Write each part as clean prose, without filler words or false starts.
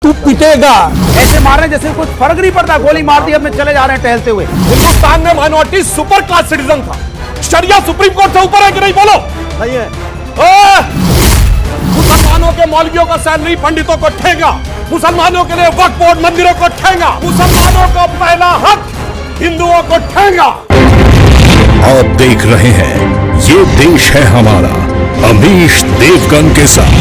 तू पिटेगा। ऐसे मारने जैसे कुछ फर्क नहीं पड़ता, गोली मार दी, अब में चले जा रहे हैं टहलते हुए। हिंदुस्तान में माइनॉरिटी सुपर क्लास सिटीजन था। शरिया सुप्रीम कोर्ट से ऊपर है कि नहीं, बोलो। नहीं है। मुसलमानों के मौलवियों का सैलरी पंडितों को ठेंगा, मुसलमानों के लिए वक्फ बोर्ड मंदिरों को ठेंगा, मुसलमानों को पहला हक हिंदुओं को ठेंगा। आप देख रहे हैं ये देश है हमारा, अमीश देवगन के साथ।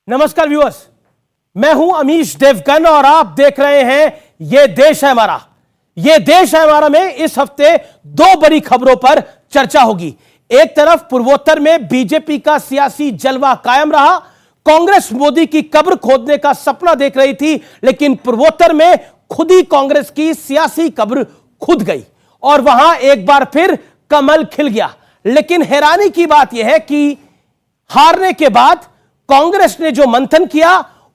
नमस्कार व्यूअर्स, मैं हूं अमीश देवगन और आप देख रहे हैं ये देश है हमारा। ये देश है हमारा में इस हफ्ते दो बड़ी खबरों पर चर्चा होगी। एक तरफ पूर्वोत्तर में बीजेपी का सियासी जलवा कायम रहा। कांग्रेस मोदी की कब्र खोदने का सपना देख रही थी, लेकिन पूर्वोत्तर में खुद ही कांग्रेस की सियासी कब्र खुद गई और वहां एक बार फिर कमल खिल गया। लेकिन हैरानी की बात यह है कि हारने के बाद कांग्रेस ने जो मंथन किया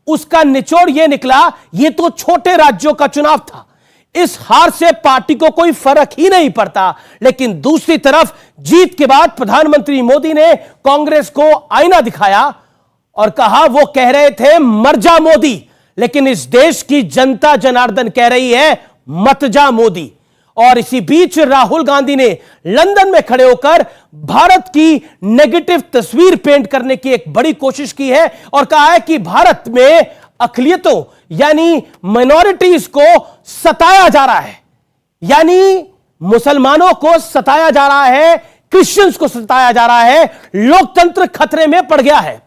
उसका निचोड़ यह निकला, यह तो छोटे राज्यों का चुनाव था, इस हार से पार्टी को कोई फर्क ही नहीं पड़ता। लेकिन दूसरी तरफ जीत के बाद प्रधानमंत्री मोदी ने कांग्रेस को आईना दिखाया और कहा, वो कह रहे थे मर जा मोदी, लेकिन इस देश की जनता जनार्दन कह रही है मत जा मोदी। और इसी बीच राहुल गांधी ने लंदन में खड़े होकर भारत की नेगेटिव तस्वीर पेंट करने की एक बड़ी कोशिश की है और कहा है कि भारत में अक़लियतों यानी माइनॉरिटीज को सताया जा रहा है, यानी मुसलमानों को सताया जा रहा है, क्रिश्चियंस को सताया जा रहा है, लोकतंत्र खतरे में पड़ गया है,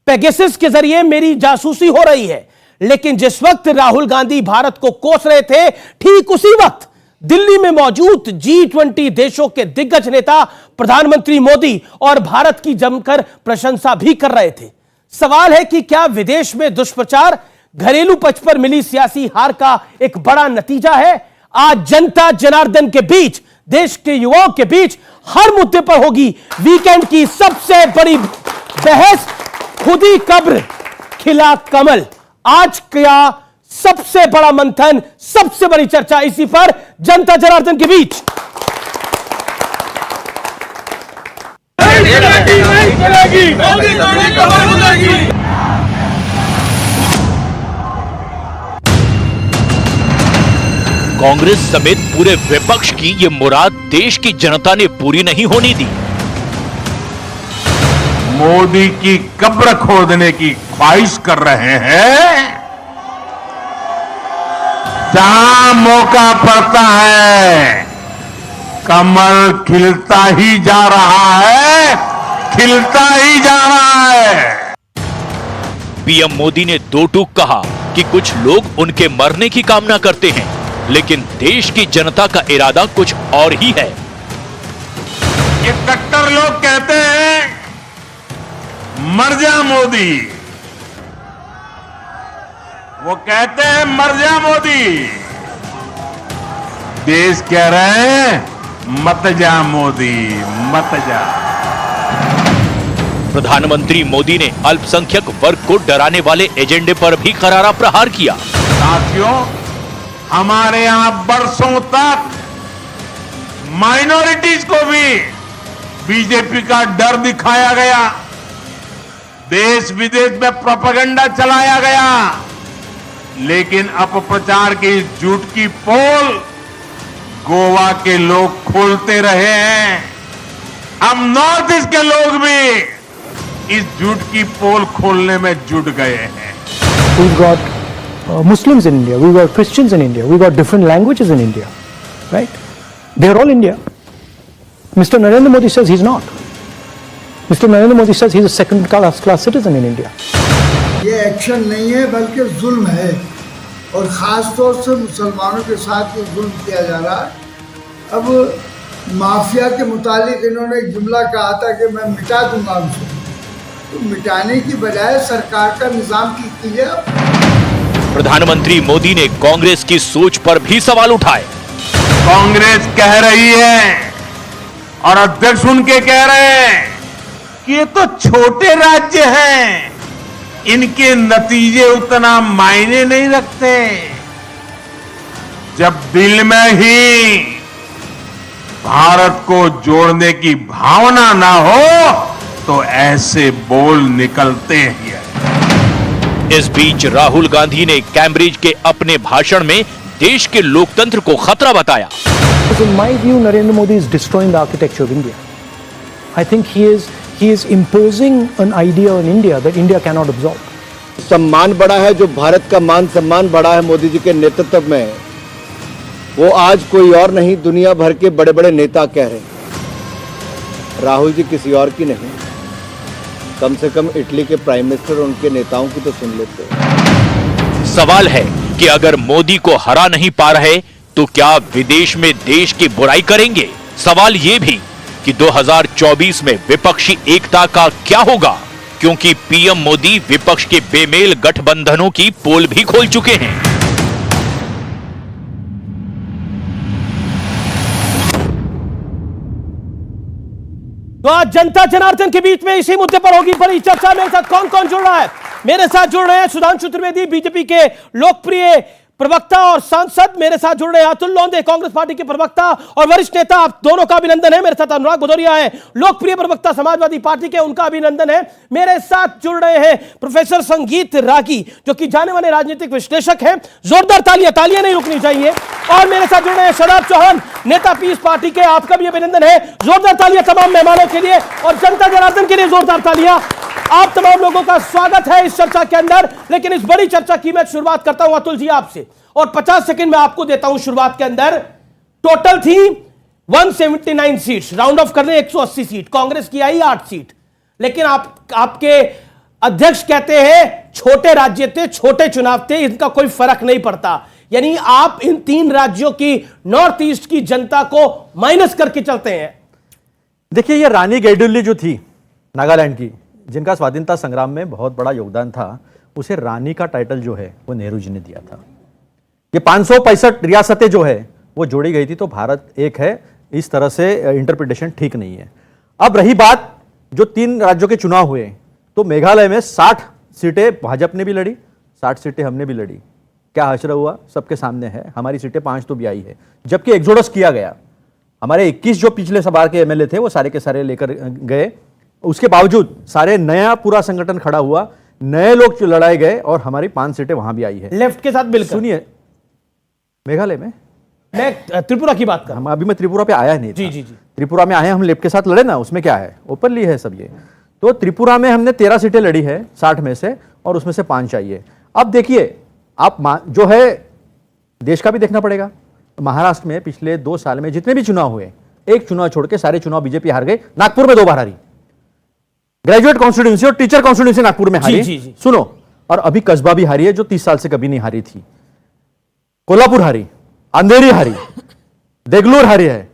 पेगासस के जरिए मेरी जासूसी हो रही है। लेकिन जिस वक्त राहुल गांधी भारत को कोस रहे थे, ठीक उसी वक्त दिल्ली में मौजूद G20 देशों के दिग्गज नेता प्रधानमंत्री मोदी और भारत की जमकर प्रशंसा भी कर रहे थे। सवाल है कि क्या विदेश में दुष्प्रचार घरेलू पक्ष पर मिली सियासी हार का एक बड़ा नतीजा है? आज जनता जनार्दन के बीच, देश के युवाओं के बीच हर मुद्दे पर होगी वीकेंड की सबसे बड़ी बहस, खुद ही कब्र खिला कमल। आज क्या सबसे बड़ा मंथन, सबसे बड़ी चर्चा इसी पर जनता जनार्दन के बीच। कांग्रेस समेत पूरे विपक्ष की ये मुराद देश की जनता ने पूरी नहीं होने दी। मोदी की कब्र खोदने की ख्वाहिश कर रहे हैं। जहां मौका पड़ता है कमल खिलता ही जा रहा है, खिलता ही जा रहा है। पीएम मोदी ने दो टूक कहा कि कुछ लोग उनके मरने की कामना करते हैं, लेकिन देश की जनता का इरादा कुछ और ही है। ये कट्टर लोग कहते हैं मर जा मोदी, वो कहते हैं मर जा मोदी, देश कह रहे हैं मत जा मोदी, मत जा। प्रधानमंत्री मोदी ने अल्पसंख्यक वर्ग को डराने वाले एजेंडे पर भी करारा प्रहार किया। साथियों, हमारे यहां बरसों तक माइनॉरिटीज को भी बीजेपी का डर दिखाया गया, देश विदेश में प्रोपेगेंडा चलाया गया, लेकिन अपप्रचार की इस झूठ की पोल गोवा के लोग खोलते रहे हैं। अब नॉर्थ ईस्ट के लोग भी इस झूठ की पोल खोलने में जुट गए हैं। We've got Muslims in India, we've got Christians in India, we've got different languages in India, right? They're all India. Mr. Narendra Modi says he's not. Mr. Narendra Modi says he's a second class citizen in India. ये action नहीं है बल्कि जुल्म है और ख़ास तौर से मुसलमानों के साथ ये जुल्म किया जा रहा है। अब माफिया के मुतालिक इन्होंने एक जुमला कहा था कि मैं मिटा दूंगा उनको, तो मिटाने की बजाय सरकार का निज़ाम ठीक कीजिए। प्रधानमंत्री मोदी ने कांग्रेस की सोच पर भी सवाल उठाए। कांग्रेस कह रही है और अध्यक्ष उनके कह रहे हैं कि ये तो छोटे राज्य हैं, इनके नतीजे उतना मायने नहीं रखते। जब दिल में ही भारत को जोड़ने की भावना ना हो तो ऐसे बोल निकलते ही हैं। इस बीच राहुल गांधी ने कैम्ब्रिज के अपने भाषण में देश के लोकतंत्र को खतरा बताया। In my view, Narendra Modi is destroying the architecture of India. I think he is imposing an idea on India that India cannot absorb. सम्मान बढ़ा है, जो भारत का मान सम्मान बढ़ा है मोदी जी के नेतृत्व में, वो आज कोई और नहीं, दुनिया भर के बड़े बड़े नेता कह रहे हैं। राहुल जी किसी और की नहीं, कम से कम इटली के प्राइम मिनिस्टर और उनके नेताओं की तो सुन लेते। सवाल है कि अगर मोदी को हरा नहीं पा रहे तो क्या विदेश में देश की बुराई करेंगे? सवाल यह भी कि 2024 में विपक्षी एकता का क्या होगा, क्योंकि पीएम मोदी विपक्ष के बेमेल गठबंधनों की पोल भी खोल चुके हैं। तो आज जनता जनार्दन के बीच में इसी मुद्दे पर होगी बड़ी चर्चा। मेरे साथ कौन कौन जुड़ रहा है? मेरे साथ जुड़ रहे हैं सुधांशु त्रिवेदी, बीजेपी के लोकप्रिय प्रवक्ता और सांसद। मेरे साथ जुड़ रहे हैं अतुल लोंदे, कांग्रेस पार्टी के प्रवक्ता और वरिष्ठ नेता। आप दोनों का अभिनंदन है। मेरे साथ अनुराग भदौरिया है, लोकप्रिय प्रवक्ता समाजवादी पार्टी के, उनका अभिनंदन है। मेरे साथ जुड़ रहे हैं प्रोफेसर संगीत रागी, जो कि जाने माने राजनीतिक विश्लेषक हैं। जोरदार तालियां नहीं रुकनी चाहिए। और मेरे साथ जुड़ रहे हैं शराब चौहान, नेता पीस पार्टी के, आपका भी अभिनंदन है। जोरदार तालियां तमाम मेहमानों के लिए और जनता जनार्दन के लिए जोरदार तालियां। आप तमाम लोगों का स्वागत है इस चर्चा के अंदर। लेकिन इस बड़ी चर्चा की मैं शुरुआत करता हूं अतुल जी आपसे, और 50 सेकंड में आपको देता हूं शुरुआत के अंदर। टोटल थी 179 सीट्स, राउंड ऑफ कर रहे हैं 180 सीट, कांग्रेस की आई 8 सीट। लेकिन आपके अध्यक्ष कहते हैं छोटे राज्य थे, छोटे चुनाव थे, इनका कोई फर्क नहीं पड़ता। यानी आप इन 3 राज्यों की नॉर्थ ईस्ट की जनता को माइनस करके चलते हैं। देखिए, ये रानी गैडुल्ली जो थी नागालैंड की, जिनका स्वाधीनता संग्राम में बहुत बड़ा योगदान था, उसे रानी का टाइटल जो है वो नेहरू जी ने दिया था। ये 565 रियासतें जो है वो जोड़ी गई थी, तो भारत एक है, इस तरह से इंटरप्रिटेशन ठीक नहीं है। अब रही बात जो 3 राज्यों के चुनाव हुए, तो मेघालय में 60 सीटें भाजपा ने भी लड़ी, 60 सीटें हमने भी लड़ी। क्या हश्र हुआ सबके सामने है, हमारी सीटें 5 तो भी आई है। जबकि एक्सोडस किया गया, हमारे 21 जो पिछले बार के एमएलए थे वो सारे के सारे लेकर गए। उसके बावजूद सारे नया पूरा संगठन खड़ा हुआ, नए लोग लड़ाए गए और हमारी 5 सीटें वहां भी आई है लेफ्ट के साथ मिलकर। सुनिए, मेघालय में मैं त्रिपुरा की बात कर रहा हूं। अभी मैं त्रिपुरा पे आया नहीं था। जी। त्रिपुरा में आए, हम लेफ्ट के साथ लड़े ना, उसमें क्या है, ओपनली है सब ये। तो त्रिपुरा में हमने 13 सीटें लड़ी है 60 में से, और उसमें से 5 चाहिए। अब देखिए, आप जो है देश का भी देखना पड़ेगा। महाराष्ट्र में पिछले 2 साल में जितने भी चुनाव हुए, एक चुनाव छोड़ के सारे चुनाव बीजेपी हार गई। नागपुर में 2 बार हारी, ग्रेजुएट कॉन्स्टिट्यूंसी और टीचर कॉन्स्टिट्यूंसी नागपुर में हारी। जी। सुनो, और अभी कस्बा भी हारी है, जो 30 साल से कभी नहीं हारी थी। कोल्हापुर हारी, अंधेरी हारी, देगलूर हारी है,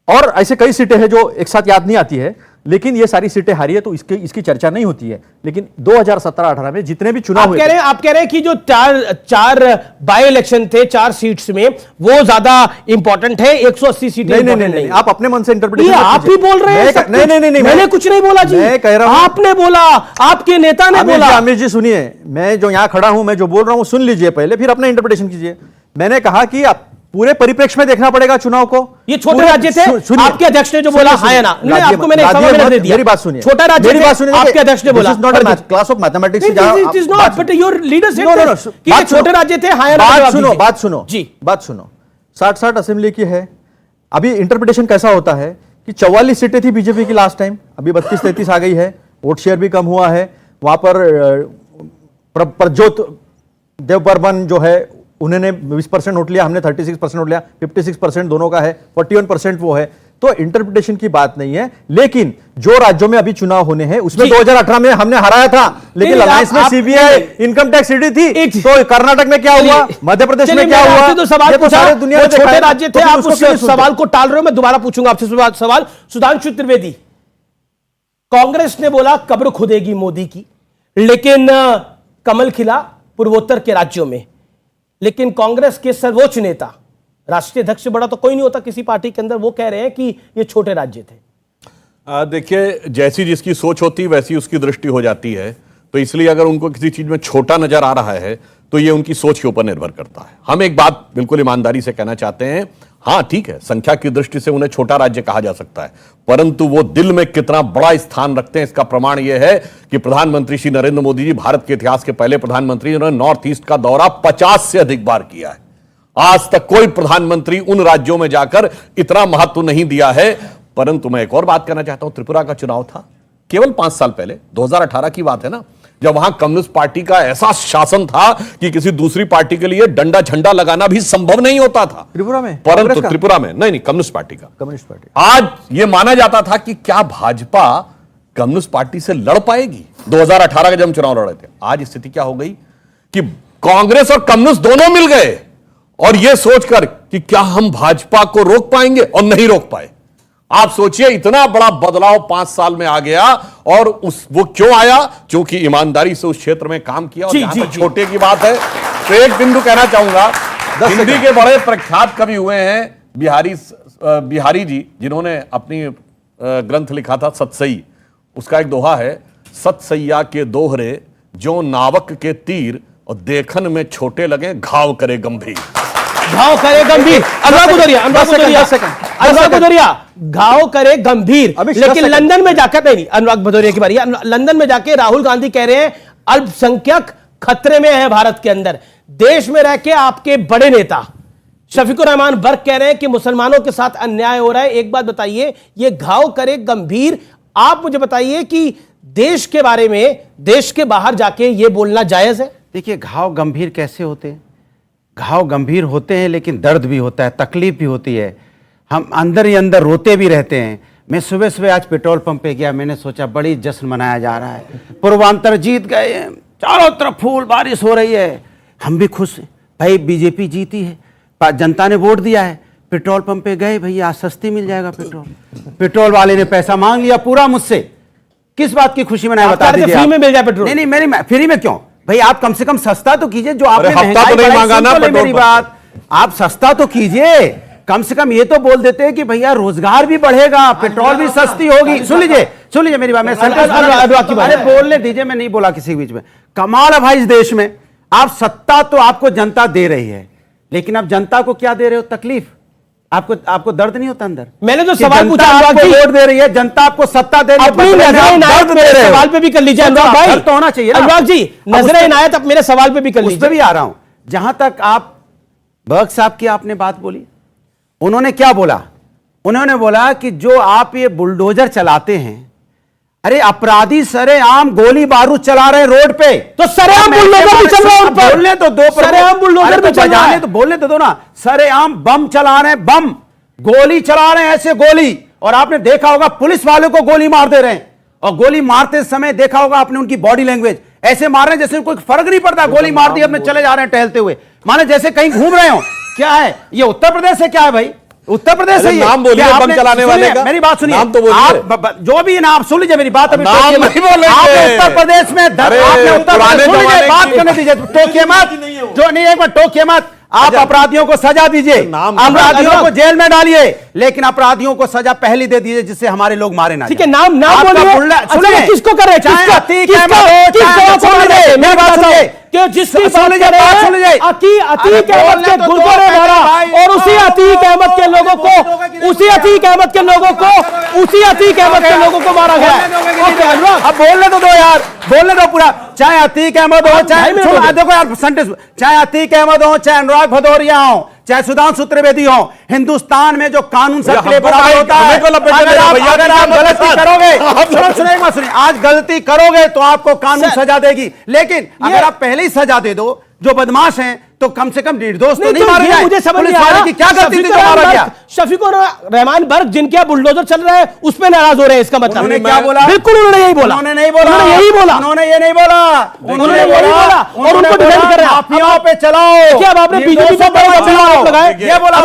और ऐसे कई सीटें हैं जो एक साथ याद नहीं आती है, लेकिन ये सारी सीटें हारी है, तो इसकी चर्चा नहीं होती है। लेकिन 2017-18 में जितने भी चुनाव हुए, आप कह रहे हैं कि जो चार बाय इलेक्शन थे 4 सीट्स में, वो ज्यादा इंपॉर्टेंट है, 180 सीटें नहीं, आप अपने मन से इंटरप्रिटेशन आप ही बोल रहे हैं। नहीं, मैंने कुछ नहीं बोला जी, मैं कह रहा हूं, आपने बोला, आपके नेता ने बोला। अमीर जी सुनिए, मैं जो यहां खड़ा हूं, मैं जो बोल रहा हूं सुन लीजिए पहले, फिर अपना इंटरप्रिटेशन कीजिए। मैंने कहा कि आप पूरे परिप्रेक्ष्य में देखना पड़ेगा चुनाव को। ये छोटे राज्य थे, आपके अध्यक्ष ने जो बोला, हाँ या ना? आपको मैंने सवाल दिया। मेरी बात सुनिए, छोटा राज्य थे, आपके अध्यक्ष ने बोला। क्लास ऑफ मैथमेटिक्स, छोटे राज्य थे, हाँ या ना? बात सुनो जी, बात सुनो। 60 असेंबली की है। अभी इंटरप्रिटेशन कैसा होता है कि 44 सीटें थी बीजेपी की लास्ट टाइम, अभी 32-33 आ गई है। वोट शेयर भी कम हुआ है। वहां पर प्रज्योत देवबर्मन जो है, उन्होंने 20% वोट लिया, हमने 36% वोट लिया, 56% दोनों का है, 41% वो है। तो इंटरप्रिटेशन की बात नहीं है। लेकिन जो राज्यों में अभी चुनाव होने हैं, उसमें 2018 में हमने हराया था, लेकिन अलायंस में सीबीआई इनकम टैक्स ईडी थी। तो कर्नाटक में क्या हुआ, मध्य प्रदेश में क्या हुआ? तो सवाल पूछा, दुनिया में छोटे राज्य थे, आप उस सवाल को टाल रहे हो। मैं दोबारा पूछूंगा आपसे सवाल। सुधांशु त्रिवेदी, कांग्रेस ने बोला कब्र खुदेगी मोदी की, लेकिन कमल खिला पूर्वोत्तर के राज्यों में। लेकिन कांग्रेस के सर्वोच्च नेता, राष्ट्रीय अध्यक्ष से बड़ा तो कोई नहीं होता किसी पार्टी के अंदर, वो कह रहे हैं कि ये छोटे राज्य थे। देखिए, जैसी जिसकी सोच होती है वैसी उसकी दृष्टि हो जाती है। तो इसलिए अगर उनको किसी चीज में छोटा नजर आ रहा है तो ये उनकी सोच के ऊपर निर्भर करता है। हम एक बात बिल्कुल ईमानदारी से कहना चाहते हैं, हां ठीक है, संख्या की दृष्टि से उन्हें छोटा राज्य कहा जा सकता है, परंतु वो दिल में कितना बड़ा स्थान रखते हैं इसका प्रमाण यह है कि प्रधानमंत्री श्री नरेंद्र मोदी जी भारत के इतिहास के पहले प्रधानमंत्री, उन्होंने नॉर्थ ईस्ट का दौरा 50 से अधिक बार किया है। आज तक कोई प्रधानमंत्री उन राज्यों में जाकर इतना महत्व नहीं दिया है। परंतु मैं एक और बात कहना चाहता हूं, त्रिपुरा का चुनाव था केवल 5 साल पहले, 2018 की बात है ना, जब वहां कम्युनिस्ट पार्टी का ऐसा शासन था कि किसी दूसरी पार्टी के लिए डंडा झंडा लगाना भी संभव नहीं होता था त्रिपुरा में, परंतु त्रिपुरा में नहीं, कम्युनिस्ट पार्टी का, कम्युनिस्ट पार्टी। आज यह माना जाता था कि क्या भाजपा कम्युनिस्ट पार्टी से लड़ पाएगी। 2018 का जब हम चुनाव लड़ रहे थे, आज स्थिति क्या हो गई कि कांग्रेस और कम्युनिस्ट दोनों मिल गए और यह सोचकर कि क्या हम भाजपा को रोक पाएंगे, और नहीं रोक पाए। आप सोचिए इतना बड़ा बदलाव 5 साल में आ गया, और वो क्यों आया? क्योंकि ईमानदारी से उस क्षेत्र में काम किया। और जहां तक छोटे की बात है तो एक बिंदु कहना चाहूंगा, हिंदी के बड़े प्रख्यात कवि हुए हैं बिहारी जी, जिन्होंने अपनी ग्रंथ लिखा था सतसई। उसका एक दोहा है, सतसैया के दोहरे जो नावक के तीर, और देखन में छोटे लगे घाव करे गंभीर। घाव करे गंभीर, अनुराग भदौरिया, अनुराग भदौरिया, घाव करे गंभीर। लेकिन लंदन में जाकर, नहीं अनुराग भदौरिया की बारी, लंदन में जाके राहुल गांधी कह रहे हैं अल्पसंख्यक खतरे में है भारत के अंदर। देश में रह के आपके बड़े नेता शफीकुर रहमान बर्क कह रहे हैं कि मुसलमानों के साथ अन्याय हो रहा है। एक बात बताइए, ये घाव करे गंभीर, आप मुझे बताइए कि देश के बारे में देश के बाहर जाके ये बोलना जायज है? देखिए, घाव गंभीर कैसे होते हैं? घाव गंभीर होते हैं लेकिन दर्द भी होता है, तकलीफ भी होती है, हम अंदर ही अंदर रोते भी रहते हैं। मैं सुबह सुबह आज पेट्रोल पंप पे गया, मैंने सोचा बड़ी जश्न मनाया जा रहा है, पूर्वांचल जीत गए, चारों तरफ फूल बारिश हो रही है, हम भी खुश हैं, भाई बीजेपी जीती है, जनता ने वोट दिया है। पेट्रोल पंप पे गए, भैया सस्ती मिल जाएगा पेट्रोल, पेट्रोल वाले ने पैसा मांग लिया पूरा मुझसे। किस बात की खुशी मनाया बता दीजिए? फ्री में मिल जाए पेट्रोल? नहीं, मेरी फ्री में क्यों भाई, आप कम से कम सस्ता तो कीजिए। जो आपने महंगाई तो नहीं मांगा ना, मेरी बात, आप सस्ता तो कीजिए, कम से कम ये तो बोल देते हैं कि भैया रोजगार भी बढ़ेगा, पेट्रोल भी सस्ती होगी। सुन लीजिए मेरी बात, मैं अरे बोलने दीजिए, मैं नहीं बोला किसी के बीच में। कमाल है भाई इस देश में, आप सत्ता तो आपको जनता दे रही है, लेकिन आप जनता को क्या दे रहे हो? तकलीफ। आपको दर्द नहीं होता अंदर? मैंने जो सवाल पूछा, आपको वोट दे रही है जनता, आपको सत्ता दे रही है, सवाल पे भी कर लीजिए अनुराग भाई, तो होना चाहिए अनुराग जी, नजर इनायत अब मेरे सवाल पे भी कर लीजिए। उस पे भी आ रहा हूं। जहां तक आप बर्क साहब की आपने बात बोली, उन्होंने क्या बोला? उन्होंने बोला कि जो आप ये बुलडोजर चलाते हैं, अरे अपराधी सरेआम गोली बारूद चला रहे हैं रोड पे, तो सरेआम बुलडोजर भी चल रहा है उन पर। बोलने तो दो, सरेआम बुलडोजर भी चल रहा है, तो बोलने तो दो ना। सरेआम बम चला रहे हैं, बम गोली चला रहे हैं, ऐसे गोली। और आपने देखा होगा पुलिस वालों को गोली मार दे रहे हैं, और गोली मारते समय देखा होगा आपने उनकी बॉडी लैंग्वेज, ऐसे मार रहे हैं जैसे कोई फर्क नहीं पड़ता, गोली मार दी अपने चले जा रहे हैं टहलते हुए, माने जैसे कहीं घूम रहे हो। क्या है ये? उत्तर प्रदेश से क्या है भाई? उत्तर प्रदेश से नाम बोलिए बम चलाने वाले का। मेरी बात सुनिए, नाम तो बोलिए, आप जो भी नाम सुन लीजिए मेरी बात। अभी नाम नहीं बोलेंगे। आपने उत्तर प्रदेश में आपने उत्तर प्रदेश, सुन लीजिए बात करने दीजिए, टोकिए मत, जो नहीं एक बार टोकिए मत। आप अपराधियों को सजा दीजिए, अपराधियों को जेल में डालिए, लेकिन अपराधियों को सजा पहले दे दीजिए जिससे हमारे लोग मारे ना। ठीक है, नाम बोलिए, सुनिए किसको कर रहे हैं, चाहे अतीक अहमद के गुलगोरे भरा, और उसी अतीक अहमद के लोगों को मारा गया। अब बोलने तो दो यार, बोलने दो पूरा। चाहे अतीक अहमद हो, चाहे देखो यार सेंटेंस, चाहे अतीक अहमद हो, चाहे अनुराग भदौरिया हो, चाहे सुधांशु त्रिवेदी हो, हिंदुस्तान में जो कानून सबके लिए बराबर होता है। अगर आप गलती करोगे, सुनिए, आज गलती करोगे तो आपको कानून सजा देगी, लेकिन अगर आप पहले ही सजा दे दो, जो बदमाश हैं तो कम से कम निर्दोष तो नहीं मारे जाए। मुझे समझ नहीं आ रहा कि क्या गलती थी जो मारा गया। शफीकुर रहमान बर्क जिनके यहाँ बुलडोजर चल रहा है उस पे नाराज हो रहे हैं, इसका मतलब उन्होंने क्या बोला? बिल्कुल उन्होंने यही बोला। उन्होंने नहीं बोला, यही बोला, उन्होंने ये नहीं बोला, उन्होंने यही बोला, और उनको डिफेंड कर रहे हैं। माफियाओं पे चलाओ। क्या अब आपने बीजेपी पे लगाए? ये बोला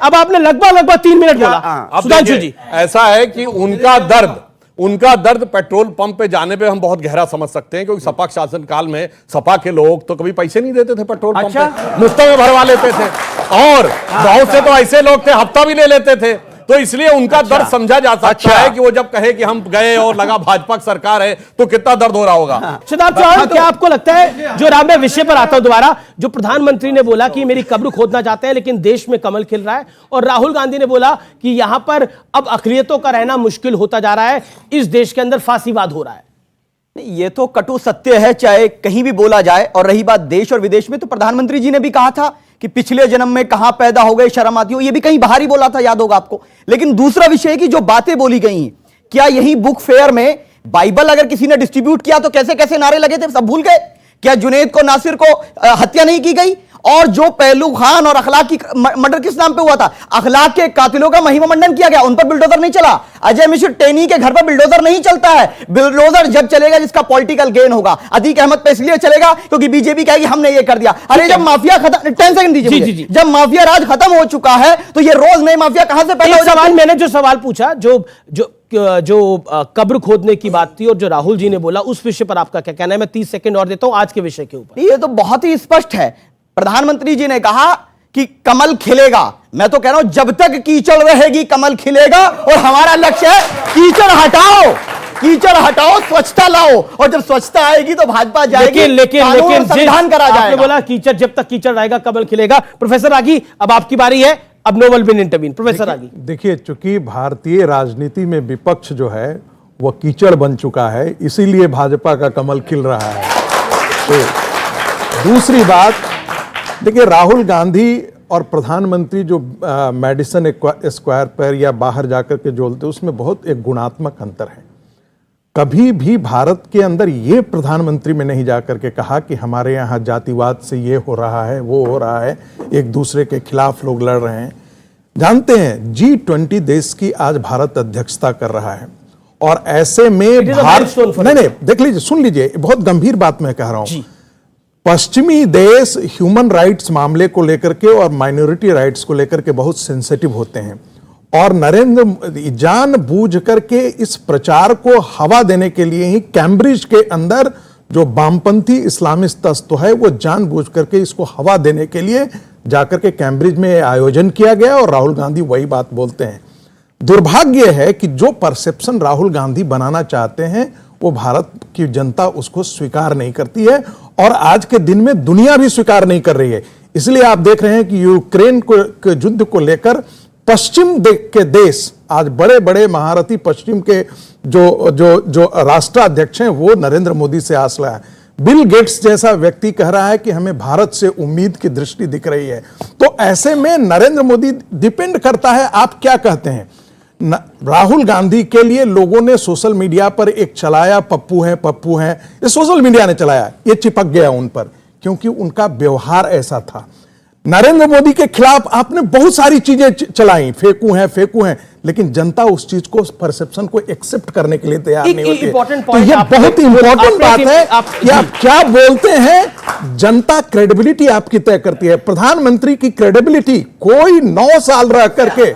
अब आपने लगभग 3 मिनट बोला। सुधांशु जी, ऐसा है कि उनका दर्द पेट्रोल पंप पे जाने पे हम बहुत गहरा समझ सकते हैं, क्योंकि सपा शासन काल में सपा के लोग तो कभी पैसे नहीं देते थे पेट्रोल पंप पे, मुफ्त में भरवा लेते थे, और बहुत से तो ऐसे लोग थे हफ्ता भी ले लेते थे। तो इसलिए उनका दर्द समझा जा सकता है कि वो जब कहे कि हम गए और लगा भाजपा की सरकार है तो कितना दर्द हो रहा होगा। शताब चौहान, क्या आपको लगता है, जो राम, मैं विषय पर आता हूं दोबारा, जो प्रधानमंत्री ने बोला कि मेरी कब्र खोदना चाहते हैं लेकिन देश में कमल खिल रहा है, और राहुल गांधी ने बोला कि यहां पर अब अक़लियतों का रहना मुश्किल होता जा रहा है, इस देश के अंदर फांसीवाद हो रहा है? ये तो कटु सत्य है, चाहे कहीं भी बोला जाए। और रही बात देश और विदेश में, तो प्रधानमंत्री जी ने भी कहा था कि पिछले जन्म में कहां पैदा हो गए, शर्म आती हो, ये भी कहीं बाहर ही बोला था, याद होगा आपको। लेकिन दूसरा विषय है कि जो बातें बोली गई हैं, क्या यही बुक फेयर में बाइबल अगर किसी ने डिस्ट्रीब्यूट किया तो कैसे कैसे नारे लगे थे, सब भूल गए? क्या जुनैद को, नासिर को हत्या नहीं की गई? और जो पहलू खान और अखलाक की मर्डर किस नाम पे हुआ था? अखलाक के कातिलों का महिमा मंडन किया गया, उन पर बिल्डोजर नहीं चला। अजय मिश्र टेनी के घर पर बिल्डोजर नहीं चलता है। बिल्डोजर जब चलेगा जिसका पॉलिटिकल गेन होगा। अतीक अहमद पे इसलिए चलेगा क्योंकि बीजेपी कहेगी हमने ये कर दिया। अरे जब माफिया खत्म, 10 सेकंड दीजिए मुझे। जब माफिया राज खत्म हो चुका है तो ये रोज नए माफिया कहां से पैदा हो जाते हैं? मैंने जो सवाल पूछा, जो कब्र खोदने की बात थी और जो राहुल जी ने बोला, उस विषय पर आपका क्या कहना है? मैं 30 सेकंड और देता हूं आज के विषय के ऊपर। ये तो बहुत ही स्पष्ट है। प्रधानमंत्री जी ने कहा कि कमल खिलेगा। मैं तो कह रहा हूं जब तक कीचड़ रहेगी कमल खिलेगा, और हमारा लक्ष्य है कीचड़ हटाओ, कीचड़ हटाओ, स्वच्छता लाओ, और जब स्वच्छता आएगी तो भाजपा जाएगी, लेकिन संविधान करा जाएगा। आपने बोला कीचड़, जब तक कीचड़ रहेगा कमल खिलेगा। प्रोफेसर रागी, अब आपकी बारी है, अब no will be intervene. Professor Ragi, देखिए, चूंकि भारतीय राजनीति में विपक्ष जो है वह कीचड़ बन चुका है, इसीलिए भाजपा का कमल खिल रहा है। तो दूसरी बात, देखिए, राहुल गांधी और प्रधानमंत्री जो मेडिसन स्क्वायर पर या बाहर जाकर के जो बोलते, उसमें बहुत एक गुणात्मक अंतर है। कभी भी भारत के अंदर ये प्रधानमंत्री में नहीं जाकर के कहा कि हमारे यहाँ जातिवाद से ये हो रहा है, वो हो रहा है, एक दूसरे के खिलाफ लोग लड़ रहे हैं। जानते हैं, G20 देश की आज भारत अध्यक्षता कर रहा है, और ऐसे में भारत, नहीं, देख लीजिए, सुन लीजिए, बहुत गंभीर बात मैं कह रहा हूं। पश्चिमी देश ह्यूमन राइट्स मामले को लेकर के और माइनॉरिटी राइट्स को लेकर के बहुत सेंसिटिव होते हैं, और नरेंद्र जानबूझ करके इस प्रचार को हवा देने के लिए ही कैम्ब्रिज के अंदर जो वामपंथी इस्लामिस्ट तत्व है, वो जानबूझ करके इसको हवा देने के लिए जाकर के कैम्ब्रिज में आयोजन किया गया, और राहुल गांधी वही बात बोलते हैं। दुर्भाग्य है कि जो परसेप्शन राहुल गांधी बनाना चाहते हैं वो भारत की जनता उसको स्वीकार नहीं करती है, और आज के दिन में दुनिया भी स्वीकार नहीं कर रही है। इसलिए आप देख रहे हैं कि यूक्रेन के युद्ध को लेकर पश्चिम के देश, आज बड़े बड़े महारथी पश्चिम के जो राष्ट्राध्यक्ष हैं, वो नरेंद्र मोदी से आस लगाए। बिल गेट्स जैसा व्यक्ति कह रहा है कि हमें भारत से उम्मीद की दृष्टि दिख रही है। तो ऐसे में नरेंद्र मोदी, डिपेंड करता है आप क्या कहते हैं। राहुल गांधी के लिए लोगों ने सोशल मीडिया पर एक चलाया, पप्पू हैं, ये सोशल मीडिया ने चलाया, ये चिपक गया उन पर, क्योंकि उनका व्यवहार ऐसा था। नरेंद्र मोदी के खिलाफ आपने बहुत सारी चीजें चलाई, फेंकू हैं, लेकिन जनता उस चीज को, परसेप्शन को एक्सेप्ट करने के लिए तैयार नहीं होती। तो ये बहुत इंपॉर्टेंट बात है कि आप क्या बोलते हैं। जनता क्रेडिबिलिटी आपकी तय करती है। प्रधानमंत्री की क्रेडिबिलिटी, कोई 9 साल रह करके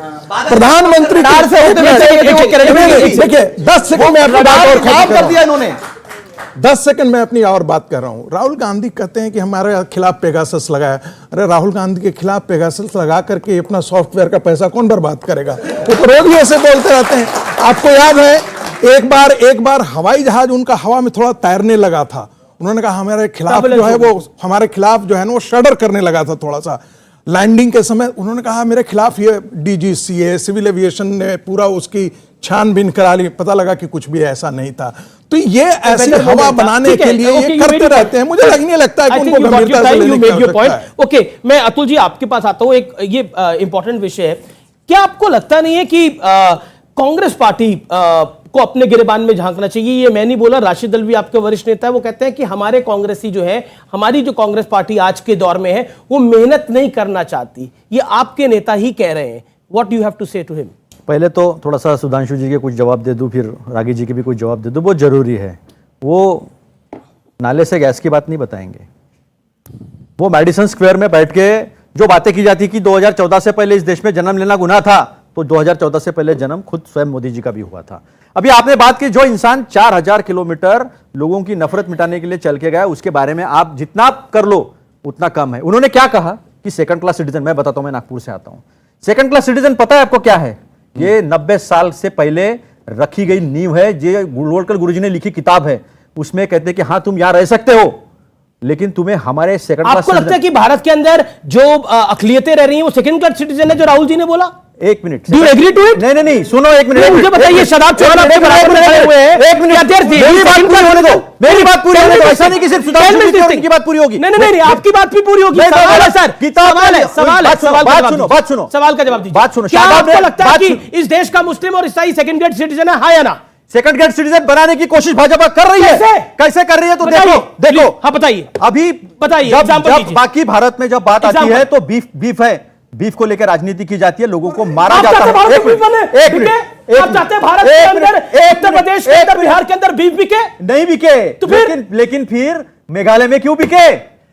प्रधानमंत्री, देखिए 10 सेकंड में अपनी बात और कर दिया इन्होंने। 10 सेकंड में अपनी और बात कर रहा हूं। राहुल गांधी कहते हैं कि हमारे खिलाफ पेगासस लगाया। अरे राहुल गांधी के खिलाफ पेगासस लगा करके अपना सॉफ्टवेयर का पैसा कौन बर्बाद करेगा? वो तो रोज ही ऐसे बोलते रहते हैं। आपको याद है, एक बार हवाई जहाज उनका हवा में थोड़ा तैरने लगा था, उन्होंने कहा हमारे खिलाफ जो है वो शडर करने लगा था थोड़ा सा लैंडिंग के समय। उन्होंने कहा मेरे खिलाफ ये DGCA सिविल एविएशन ने पूरा उसकी छानबीन करा ली, पता लगा कि कुछ भी ऐसा नहीं था। तो ये ऐसी हवा बनाने के लिए ये करते रहते हैं। मुझे नहीं लगता है कि उनको गंभीरता से लेने की आवश्यकता है। ओके, मैं अतुल जी आपके पास आता हूं। एक ये इंपॉर्टेंट विषय है, क्या आपको लगता नहीं है कि कांग्रेस पार्टी को अपने गिरेबान में झांकना चाहिए? ये मैं नहीं बोला, राशिद अल्वी आपके वरिष्ठ नेता है, वो कहते हैं कि हमारे कांग्रेसी जो है, हमारी जो कांग्रेस पार्टी आज के दौर में है, वो मेहनत नहीं करना चाहती। ये आपके नेता ही कह रहे हैं। व्हाट यू हैव टू से टू हिम? पहले तो थोड़ा सा सुधांशु जी के कुछ जवाब दे दूं, फिर रागी जी के भी कुछ जवाब दे दूं। वो जरूरी है। वो नाले से गैस की बात नहीं बताएंगे। वो मेडिसन स्क्वायर में बैठ के जो बातें की जाती कि 2014 से पहले इस देश में जन्म लेना गुनाह था, तो 2014 से पहले जन्म खुद स्वयं मोदी जी का भी हुआ था। अभी आपने बात की, जो इंसान 4000 किलोमीटर लोगों की नफरत मिटाने के लिए चल के गया, उसके बारे में आप जितना कर लो उतना कम है। उन्होंने क्या कहा कि सेकंड क्लास सिटीजन, मैं बताता हूं, मैं नागपुर से आता हूं। सेकंड क्लास सिटीजन पता है आपको क्या है? ये 90 साल से पहले रखी गई नींव है। ये गोलवलकर गुरुजी ने लिखी किताब है, उसमें कहते हैं कि हाँ तुम यहां रह सकते हो, लेकिन तुम्हें हमारे सेकंड क्लास। आपको लगता है कि भारत के अंदर जो अकलियतें रह रही हैं वो सेकंड क्लास सिटीजन है, जो राहुल जी ने बोला? एक minute, Do you agree to it? नहीं नहीं, सुनो एक मिनट, मुझे बताइए, शराब चौहान आपके बराबर में खड़े हुए हैं। एक मिनट, मेरी बात पूरी होने दो, मेरी बात पूरी होने दो। ऐसा नहीं कि सिर्फ सुधांशु की बात पूरी होगी। नहीं नहीं नहीं, आपकी बात भी पूरी होगी। सवाल है सर, सवाल है, सवाल है, बात सुनो, सवाल का जवाब दीजिए। बात सुनो। क्या आपको लगता है कि इस देश का मुस्लिम और ईसाई सेकंड ग्रेड सिटीजन है, हाँ या ना? सेकंड ग्रेड सिटीजन बनाने की कोशिश भाजपा कर रही है। कैसे कर रही है? तो देखो, हाँ बताइए, अभी बताइए, जब बाकी भारत में जब बात आती है तो बीफ है, बीफ को लेकर राजनीति की जाती है, लोगों को मारा जाता है। एक मिनट, आप चाहते हैं भारत के अंदर, उत्तर प्रदेश के अंदर, बिहार के अंदर बीफ बिके? नहीं बिके तो फिर, लेकिन फिर मेघालय में क्यों बिके?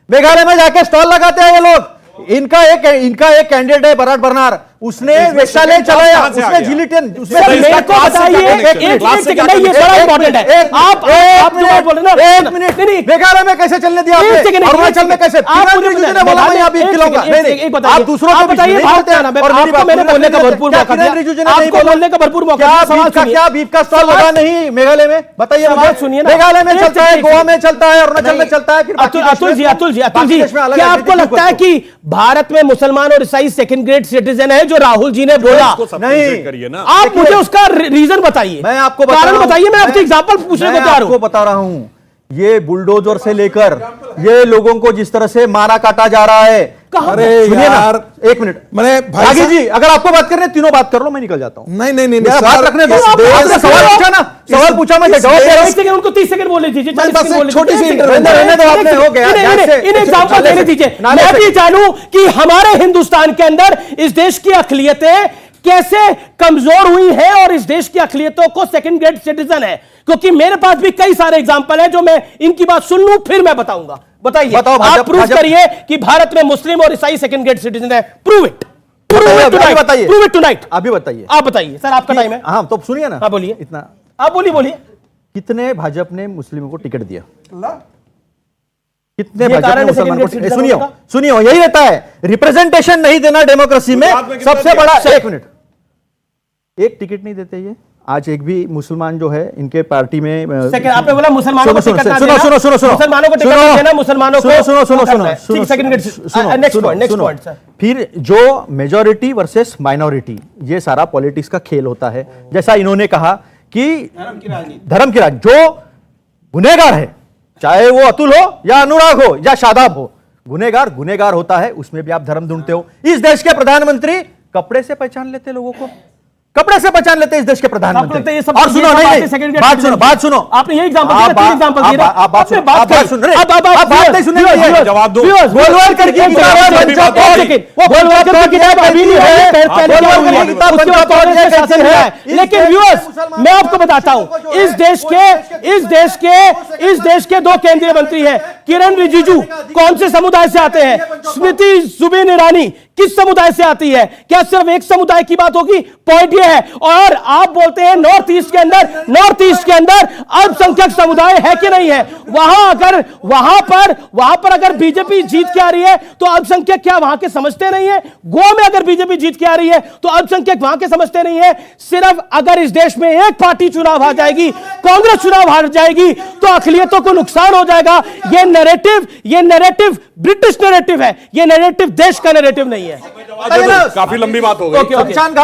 मेघालय में जाके स्टॉल लगाते हैं ये लोग। इनका एक कैंडिडेट है बराट बरनार, उसने वेश्यालय चलाया, उसने जिलिटन, उसने मेरे को बताइए, एक सेकंड, ये बड़ा इंपॉर्टेंट है। आप जो बात बोल रहे हैं ना, एक मिनट, मेघालय में कैसे चलने दिया आपने? अरुणाचल में कैसे? आप मुझे बोला मैं यहाँ बीफ खिलाऊंगा। आप दूसरों को बताइए, आपको मैंने बोलने का भरपूर मौका दिया, आपको बोलने का भरपूर मौका दिया। क्या बीफ का स्टॉल लगा नहीं मेघालय में? बताइए मुझे। सुनिए ना, मेघालय में चलता है, गोवा में चलता है, अरुणाचल में चलता है, फिर अतुल जी, क्या आपको लगता है कि भारत में मुसलमान और ईसाई सेकंड ग्रेड सिटीजन है, जो राहुल जी ने बोला? नहीं, आप मुझे उसका रीजन बताइए, मैं आपको कारण बताइए, मैं आपसे एग्जांपल पूछने को तैयार हूं। आपको बता रहा हूं, ये बुलडोजर से लेकर ये लोगों को जिस तरह से मारा काटा जा रहा है। अरे यार, एक मिनट, मैंने भागी जी, अगर आपको बात करने तीनों बात कर लो, मैं निकल जाता हूं। नहीं बात रखने दो। आपने सवाल पूछा ना, सवाल पूछा, मैं जवाब दे रहा हूं। उनको 30 सेकंड बोलने दीजिए, छोटी सी रहने दो, आपने हो गया, इन एग्जांपल देने दीजिए। मैं भी जानूं कि हमारे हिंदुस्तान के अंदर इस देश की अकलियतें कैसे कमजोर हुई हैं और इस देश की अकलियतों को सेकंड ग्रेड सिटीजन है, क्योंकि मेरे पास भी कई सारे एग्जांपल हैं जो मैं इनकी बात सुन लूं फिर मैं बताऊंगा। बताइए, आप प्रूव करिए कि भारत में मुस्लिम और ईसाई सेकंड ग्रेड सिटीजन है। प्रूव इट, बताइए, प्रूव इट टुनाइट। अभी बताइए, आप बताइए सर, आपका टाइम है। हाँ तो सुनिए ना, हाँ बोलिए, इतना आप बोलिए। कितने भाजपा ने मुस्लिमों को टिकट दिया? कितने ये भाजपा कारण ने मुसलमान को? second सुनियो, यही रहता है, रिप्रेजेंटेशन नहीं देना डेमोक्रेसी में सबसे बड़ा। एक मिनट, एक टिकट नहीं देते ये आज, एक भी मुसलमान जो है इनके पार्टी में। आपने बोला मुसलमानों को टिकट ना देना, सुनो, मुसलमानों को टिकट ना देना, मुसलमानों को सुनो, second grade. Next point sir. फिर जो मेजॉरिटी वर्सेस माइनॉरिटी, ये सारा पॉलिटिक्स का खेल होता है। जैसा इन्होंने कहा कि धर्म की राजनीति, जो गुनहगार है, चाहे वो अतुल हो या अनुराग हो या शादाब हो, गुनहगार होता है, उसमें भी आप धर्म ढूंढते हो। इस देश के प्रधानमंत्री कपड़े से पहचान लेते लोगों को, कपड़े से पहचान लेते हैं इस देश के प्रधानमंत्री। और सुनो, नहीं, बात सुनो, आपने ये एग्जांपल दिया, तीन एग्जांपल दिए, आप बात सुन रहे, आप बात नहीं सुन रहे, जवाब दो। गोलवलकर की किताब अभी नहीं है, उसके बाद कांग्रेस का शासन है। लेकिन व्यूअर्स, मैं आपको बताता हूं, इस देश के दो केंद्रीय मंत्री हैं। किरण रिजिजू कौन से समुदाय से आते हैं? स्मृति जुबिन ईरानी किस समुदाय से आती है? क्या सिर्फ एक समुदाय की बात होगी? पॉइंट ये है। और आप बोलते हैं नॉर्थ ईस्ट के अंदर अल्पसंख्यक समुदाय है कि नहीं है? वहां पर अगर बीजेपी जीत के आ रही है तो अल्पसंख्यक क्या वहां के समझते नहीं है? गोवा में अगर बीजेपी जीत के आ रही है तो अल्पसंख्यक वहां के समझते नहीं है? सिर्फ अगर इस देश में एक पार्टी चुनाव हार जाएगी, कांग्रेस चुनाव हार जाएगी, तो अकलियतों को नुकसान हो जाएगा। ये नैरेटिव ब्रिटिश नैरेटिव है, ये नैरेटिव देश का नैरेटिव नहीं है। काफी लंबी बात हो गई।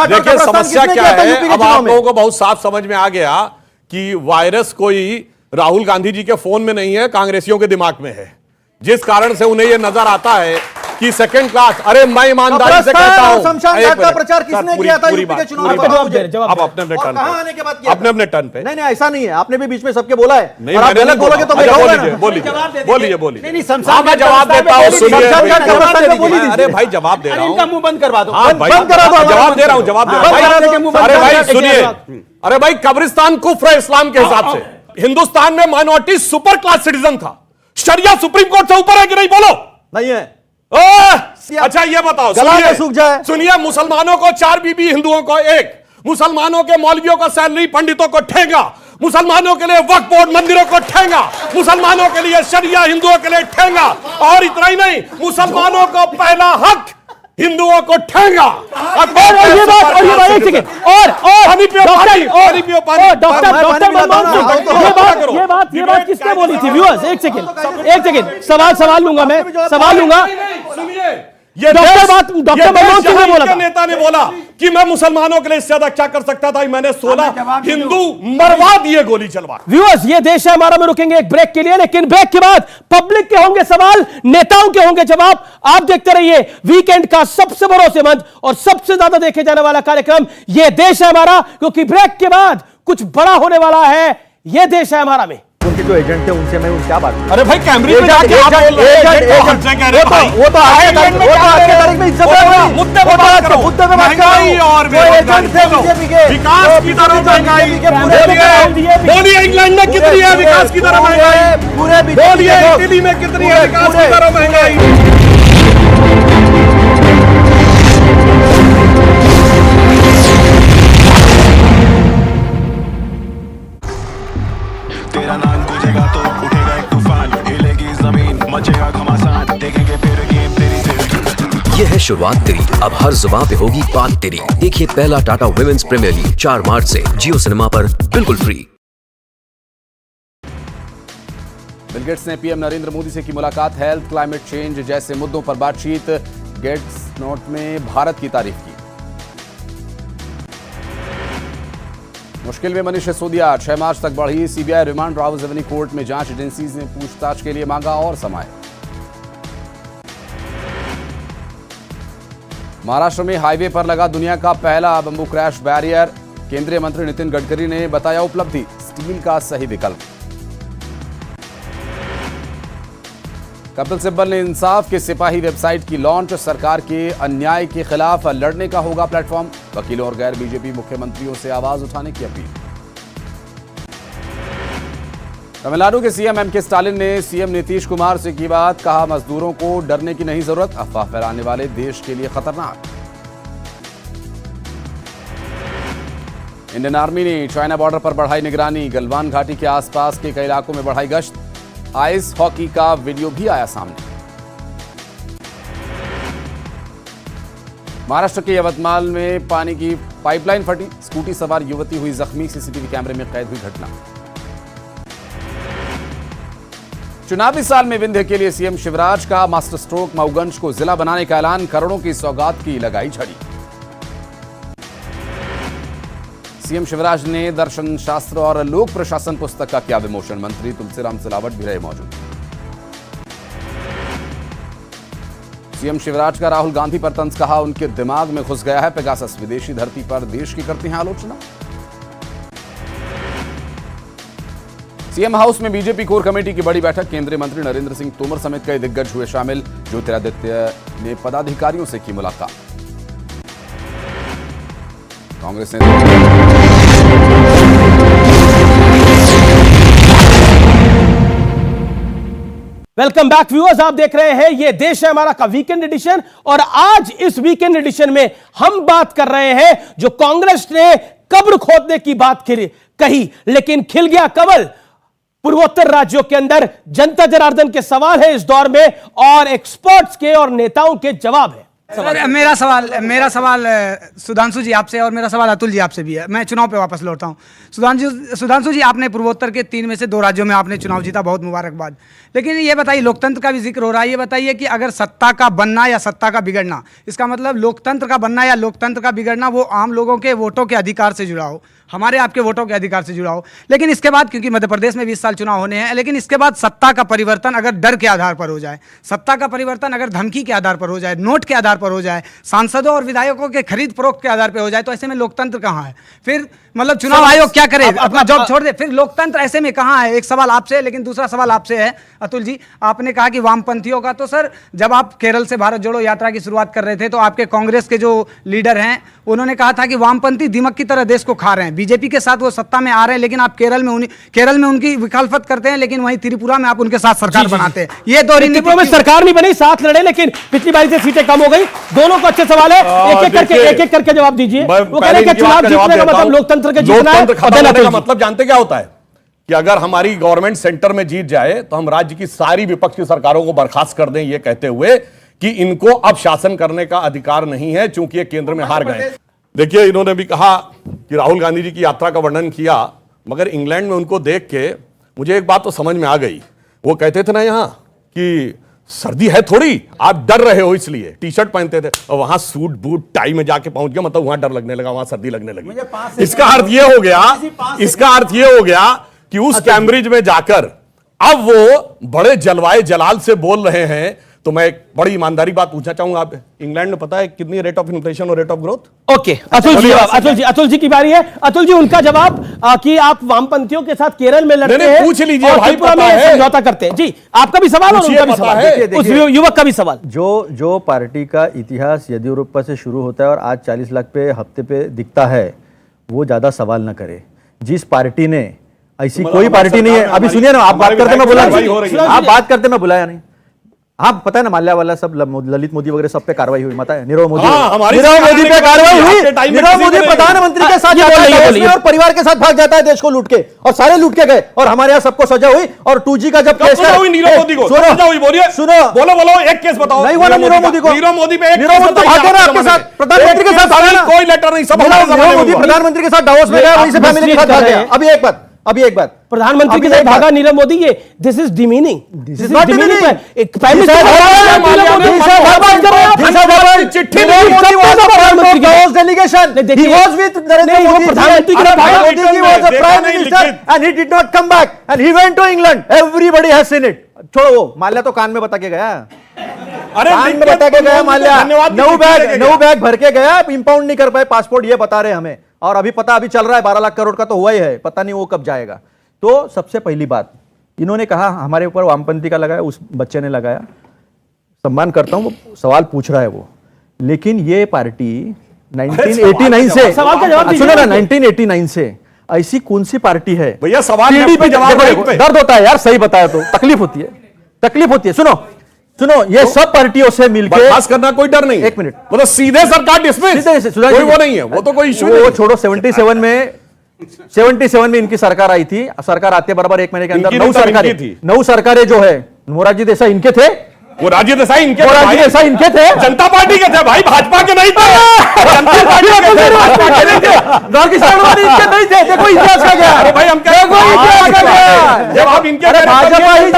देखिए समस्या क्या है, अब आप लोगों को बहुत साफ समझ में आ गया कि वायरस कोई राहुल गांधी जी के फोन में नहीं है, कांग्रेसियों के दिमाग में है, जिस कारण से उन्हें यह नजर आता है कि सेकंड क्लास। अरे मैं ईमानदारी से कहता हूं, शमशान घाट का प्रचार किसने किया था यूपी के चुनाव में? आप अपने टर्न पे। नहीं, ऐसा नहीं है, आपने भी बीच में सबके बोला है। नहीं, आप गलत बोलोगे तो बोलिए। मैं जवाब देता हूँ, सुनिए। अरे भाई जवाब दे रहा हूँ, मुंह बंद करवा दो, जवाब दे रहा हूँ। अरे भाई सुनिए, अरे भाई कब्रिस्तान कुफ्र है इस्लाम के हिसाब से। हिंदुस्तान में माइनॉरिटी सुपर क्लास सिटीजन था। शरिया सुप्रीम कोर्ट से ऊपर है कि नहीं? बोलो। नहीं है। अच्छा ये बताओ, सूख जाए। सुनिए, मुसलमानों को 4 बीबी, हिंदुओं को 1, मुसलमानों के मौलवियों को सैलरी, पंडितों को ठेंगा, मुसलमानों के लिए वक्फ बोर्ड, मंदिरों को ठेंगा, मुसलमानों के लिए शरिया, हिंदुओं के लिए ठेंगा, और इतना ही नहीं, मुसलमानों को पहला हक हिंदुओं को ठेंगा और ये बात एक सेकंड डॉक्टर ये बात किसने बोली थी व्यूअर्स? एक सेकंड सवाल लूंगा मैं, सवाल लूंगा। सुनिए, ये डॉक्टर मनमोहन सिंह ने बोला, नेता ने बोला कि मैं मुसलमानों के लिए इससे ज्यादा क्या कर सकता था, मैंने 16 हिंदू मरवा दिए गोली चलवा। व्यूअर्स, ये देश है हमारा में रुकेंगे एक ब्रेक के लिए, लेकिन ब्रेक के बाद पब्लिक के होंगे सवाल, नेताओं के होंगे जवाब। आप देखते रहिए वीकेंड का सबसे भरोसेमंद और सबसे ज्यादा देखे जाने वाला कार्यक्रम ये देश है हमारा, क्योंकि ब्रेक के बाद कुछ बड़ा होने वाला है ये देश है हमारा में। उनके जो एजेंट थे उनसे मैं क्या बात करूं? अरे भाई कैमरे पे जाके आप बोल रहे हैं, वो तो आज की तारीख में इज्जत है, मुद्दे पे बात करो, मुद्दे पे बात महंगाई करो। और बेरोजगारी बोलो, विकास की तरह महंगाई बोलिए, इंग्लैंड में कितनी है विकास की तरह महंगाई, बोलिए इटली में कितनी है विकास की तरह महंगाई। तेरा नाम गूंजेगा तो उठेगा एक तूफान, हिलेगी जमीन, मचेगा घमासान, देखेंगे फिर गेम तेरी सिर्फ। ये है शुरुआत तेरी, अब हर जुबान पे होगी बात तेरी। देखिए पहला टाटा वुमेन्स प्रीमियर लीग 4 मार्च से जियो सिनेमा पर बिल्कुल फ्री। बिल गेट्स ने पीएम नरेंद्र मोदी से की मुलाकात, हेल्थ, क्लाइमेट चेंज जैसे मुद्दों पर बातचीत। गेट्स नोट में भारत की तारीफ की। मुश्किल में मनीष सिसोदिया, 6 मार्च तक बढ़ी सीबीआई रिमांड, रावलपिंडी कोर्ट में जांच एजेंसीज ने पूछताछ के लिए मांगा और समय। महाराष्ट्र में हाईवे पर लगा दुनिया का पहला बंबू क्रैश बैरियर, केंद्रीय मंत्री नितिन गडकरी ने बताया उपलब्धि, स्टील का सही विकल्प। कपिल सिब्बल ने इंसाफ के सिपाही वेबसाइट की लॉन्च, सरकार के अन्याय के खिलाफ लड़ने का होगा प्लेटफॉर्म, वकीलों और गैर बीजेपी मुख्यमंत्रियों से आवाज उठाने की अपील। तमिलनाडु के सीएम एमके स्टालिन ने सीएम नीतीश कुमार से की बात, कहा मजदूरों को डरने की नहीं जरूरत, अफवाह फैलाने वाले देश के लिए खतरनाक। इंडियन आर्मी ने चाइना बॉर्डर पर बढ़ाई निगरानी, गलवान घाटी के आसपास के कई इलाकों में बढ़ाई गश्त, आइस हॉकी का वीडियो भी आया सामने। महाराष्ट्र के यवतमाल में पानी की पाइपलाइन फटी, स्कूटी सवार युवती हुई जख्मी, सीसीटीवी कैमरे में कैद हुई घटना। चुनावी साल में विंध्य के लिए सीएम शिवराज का मास्टर स्ट्रोक, मऊगंज को जिला बनाने का ऐलान, करोड़ों की सौगात की लगाई छड़ी। सीएम शिवराज ने दर्शन शास्त्र और लोक प्रशासन पुस्तक का किया विमोचन, मंत्री तुलसीराम सिलावट भी रहे मौजूद। सीएम शिवराज का राहुल गांधी पर तंज, कहा उनके दिमाग में घुस गया है पेगासस, विदेशी धरती पर देश की करती हैं आलोचना। सीएम हाउस में बीजेपी कोर कमेटी की बड़ी बैठक, केंद्रीय मंत्री नरेंद्र सिंह तोमर समेत कई दिग्गज हुए शामिल, ज्योतिरादित्य ने पदाधिकारियों से की मुलाकात। कांग्रेस ने वेलकम बैक व्यूअर्स, आप देख रहे हैं ये देश है हमारा का वीकेंड एडिशन, और आज इस वीकेंड एडिशन में हम बात कर रहे हैं जो कांग्रेस ने कब्र खोदने की बात कही, लेकिन खिल गया कमल। पूर्वोत्तर राज्यों के अंदर जनता जनार्दन के सवाल है इस दौर में, और एक्सपर्ट्स के और नेताओं के जवाब है। सर, मेरा सवाल सुधांशु जी आपसे, और मेरा सवाल अतुल जी आपसे भी है। मैं चुनाव पे वापस लौटता हूँ। सुधांशु जी, आपने पूर्वोत्तर के 3 में से 2 राज्यों में आपने चुनाव जीता, बहुत मुबारकबाद। लेकिन ये बताइए, लोकतंत्र का भी जिक्र हो रहा है, ये बताइए कि अगर सत्ता का बनना या सत्ता का बिगड़ना, इसका मतलब लोकतंत्र का बनना या लोकतंत्र का बिगड़ना वो आम लोगों के वोटों के अधिकार से जुड़ा हो, हमारे आपके वोटों के अधिकार से जुड़ा हो। लेकिन इसके बाद, क्योंकि मध्य प्रदेश में 20 साल चुनाव होने हैं, लेकिन इसके बाद सत्ता का परिवर्तन अगर डर के आधार पर हो जाए, सत्ता का परिवर्तन अगर धमकी के आधार पर हो जाए, नोट के आधार पर हो जाए, सांसदों और विधायकों के खरीद फरोख्त के आधार पर हो जाए, तो ऐसे में लोकतंत्र कहाँ है? फिर मतलब चुनाव आयोग क्या करे? अपना जॉब छोड़ दे, फिर लोकतंत्र ऐसे में कहाँ है? एक सवाल आपसे, लेकिन दूसरा सवाल आपसे है अतुल जी, आपने कहा कि वामपंथियों का, तो सर जब आप केरल से भारत जोड़ो यात्रा की शुरुआत कर रहे थे, तो आपके कांग्रेस के जो लीडर हैं उन्होंने कहा था कि वामपंथी दीमक की तरह देश को खा रहे हैं, बीजेपी के साथ वो सत्ता में आ रहे हैं, लेकिन आप केरल में उनकी विखालफत करते हैं, लेकिन वहीं त्रिपुरा में आप उनके साथ सरकार बनाते हैं। ये दो त्रिपुरा में सरकार नहीं बनी, साथ लड़े, लेकिन पिछली बारी से सीटें कम हो गई। दोनों को अच्छे सवाल है, एक एक करके जवाब दीजिए। वो कह रहे हैं कि चुनाव जीतने का मतलब लोकतंत्र के जीतना है, का मतलब जानते क्या होता है? कि अगर हमारी गवर्नमेंट सेंटर में जीत जाए तो हम राज्य की सारी विपक्ष की सरकारों को बर्खास्त कर दें, ये कहते हुए कि इनको अब शासन करने का अधिकार नहीं है, चूंकि ये केंद्र में हार गए। देखिए, इन्होंने भी कहा कि राहुल गांधी जी की यात्रा का वर्णन किया, मगर इंग्लैंड में उनको देख के मुझे एक बात तो समझ में आ गई। वो कहते थे ना यहां कि सर्दी है थोड़ी, आप डर रहे हो इसलिए टी शर्ट पहनते थे, और वहां सूट बूट टाई में जाके पहुंच गया, मतलब वहां डर लगने लगा, वहां सर्दी लगने लगी। इसका अर्थ ये हो गया कि उस कैम्ब्रिज में जाकर अब वो बड़े जलवाए जलाल से बोल रहे हैं। तो मैं एक बड़ी ईमानदारी बात पूछना चाहूंगा, आप इंग्लैंड में पता है कितनी रेट ऑफ इन्फ्लेशन और rate of growth? Okay, Atul ji की बारी है। अतुल जी, उनका जवाब कि आप वामपंथियों के साथ केरल में लड़ते हैं, पूछ लीजिए और भाई, त्रिपुरा में समझौता करते हैं। जी, आपका भी सवाल और उनका भी सवाल, उस युवक का भी सवाल। जो पार्टी का इतिहास येदियुरप्पा से शुरू होता है और आज 40 लाख पे हफ्ते पे दिखता है, वो ज्यादा सवाल न करे। जिस पार्टी ने ऐसी कोई पार्टी नहीं है, अभी सुनिए ना, आप बात करते मैं बुलाया, आप बात करते मैं बुलाया नहीं। आप पता है ना, माल्या वाला सब ललित मोदी वगैरह सब पे कार्रवाई हुई, पता है नीरव मोदी, नीरव मोदी पे कार्रवाई हुई। नीरव मोदी प्रधानमंत्री के साथ जाता है और परिवार के साथ भाग जाता है देश को लूट के, और सारे लूट के गए, और हमारे यहाँ सबको सजा हुई। और 2G का जब केस नीरव मोदी को सुनो, बोलो एक केस बताओ। नहीं हुआ ना नीरव मोदी को, नीरव मोदी पे नीरव मोदी तो भागे ना आपके साथ, प्रधानमंत्री के साथ भागा ना, कोई लेटर नहीं, सब नीरव मोदी प्रधानमंत्री के साथ डावोस में गया, वहीं से फैमिली के साथ भाग गया। अभी एक बात प्रधानमंत्री के साथ भागा नीरव मोदी, ये this is demeaning, this is not demeaning. Prime minister चिट्ठी delegation, he was with Narendra Modi, प्रधानमंत्री के साथ भागा, Modi ji was a prime minister and he did not come back and he went to England, everybody has seen it. छोड़ो वो, माल्या तो कान में बता के गया, अरे कान में बता के गया माल्या, नौ बैग भर के गया, इंपाउंड नहीं कर पाए पासपोर्ट, ये बता रहे हमें। और अभी चल रहा है 12 लाख करोड़ का तो हुआ ही है, पता नहीं वो कब जाएगा। तो सबसे पहली बात इन्होंने कहा हमारे ऊपर वामपंथी का लगाया, उस बच्चे ने लगाया, सम्मान करता हूं, वो सवाल पूछ रहा है वो, लेकिन ये पार्टी 1989 से, सुनो ना, 1989 से ऐसी कौन सी पार्टी है भैया, सवाल पे जवाब दर्द होता है यार, सही बताया तो तकलीफ होती है। सुनो, ये सब पार्टियों से मिलकर बर्खास्त करना कोई डर नहीं, एक मिनट, मतलब सीधे सरकार डिसमिस, कोई वो नहीं है, वो तो कोई इशू नहीं। छोड़ो, 77 में इनकी सरकार आई थी, सरकार आते बराबर 1 महीने के अंदर 9 सरकारें जो है, मोरारजी देसाई इनके थे, मोरारजी देसाई इनके थे, जनता पार्टी के थे भाई, भाजपा के नहीं थे, जनता पार्टी के थे, भाजपा के नहीं थे, इनके नहीं थे। देखो इतिहास का क्या, अरे भाई हम क्या जब आप इनके भाजपा ही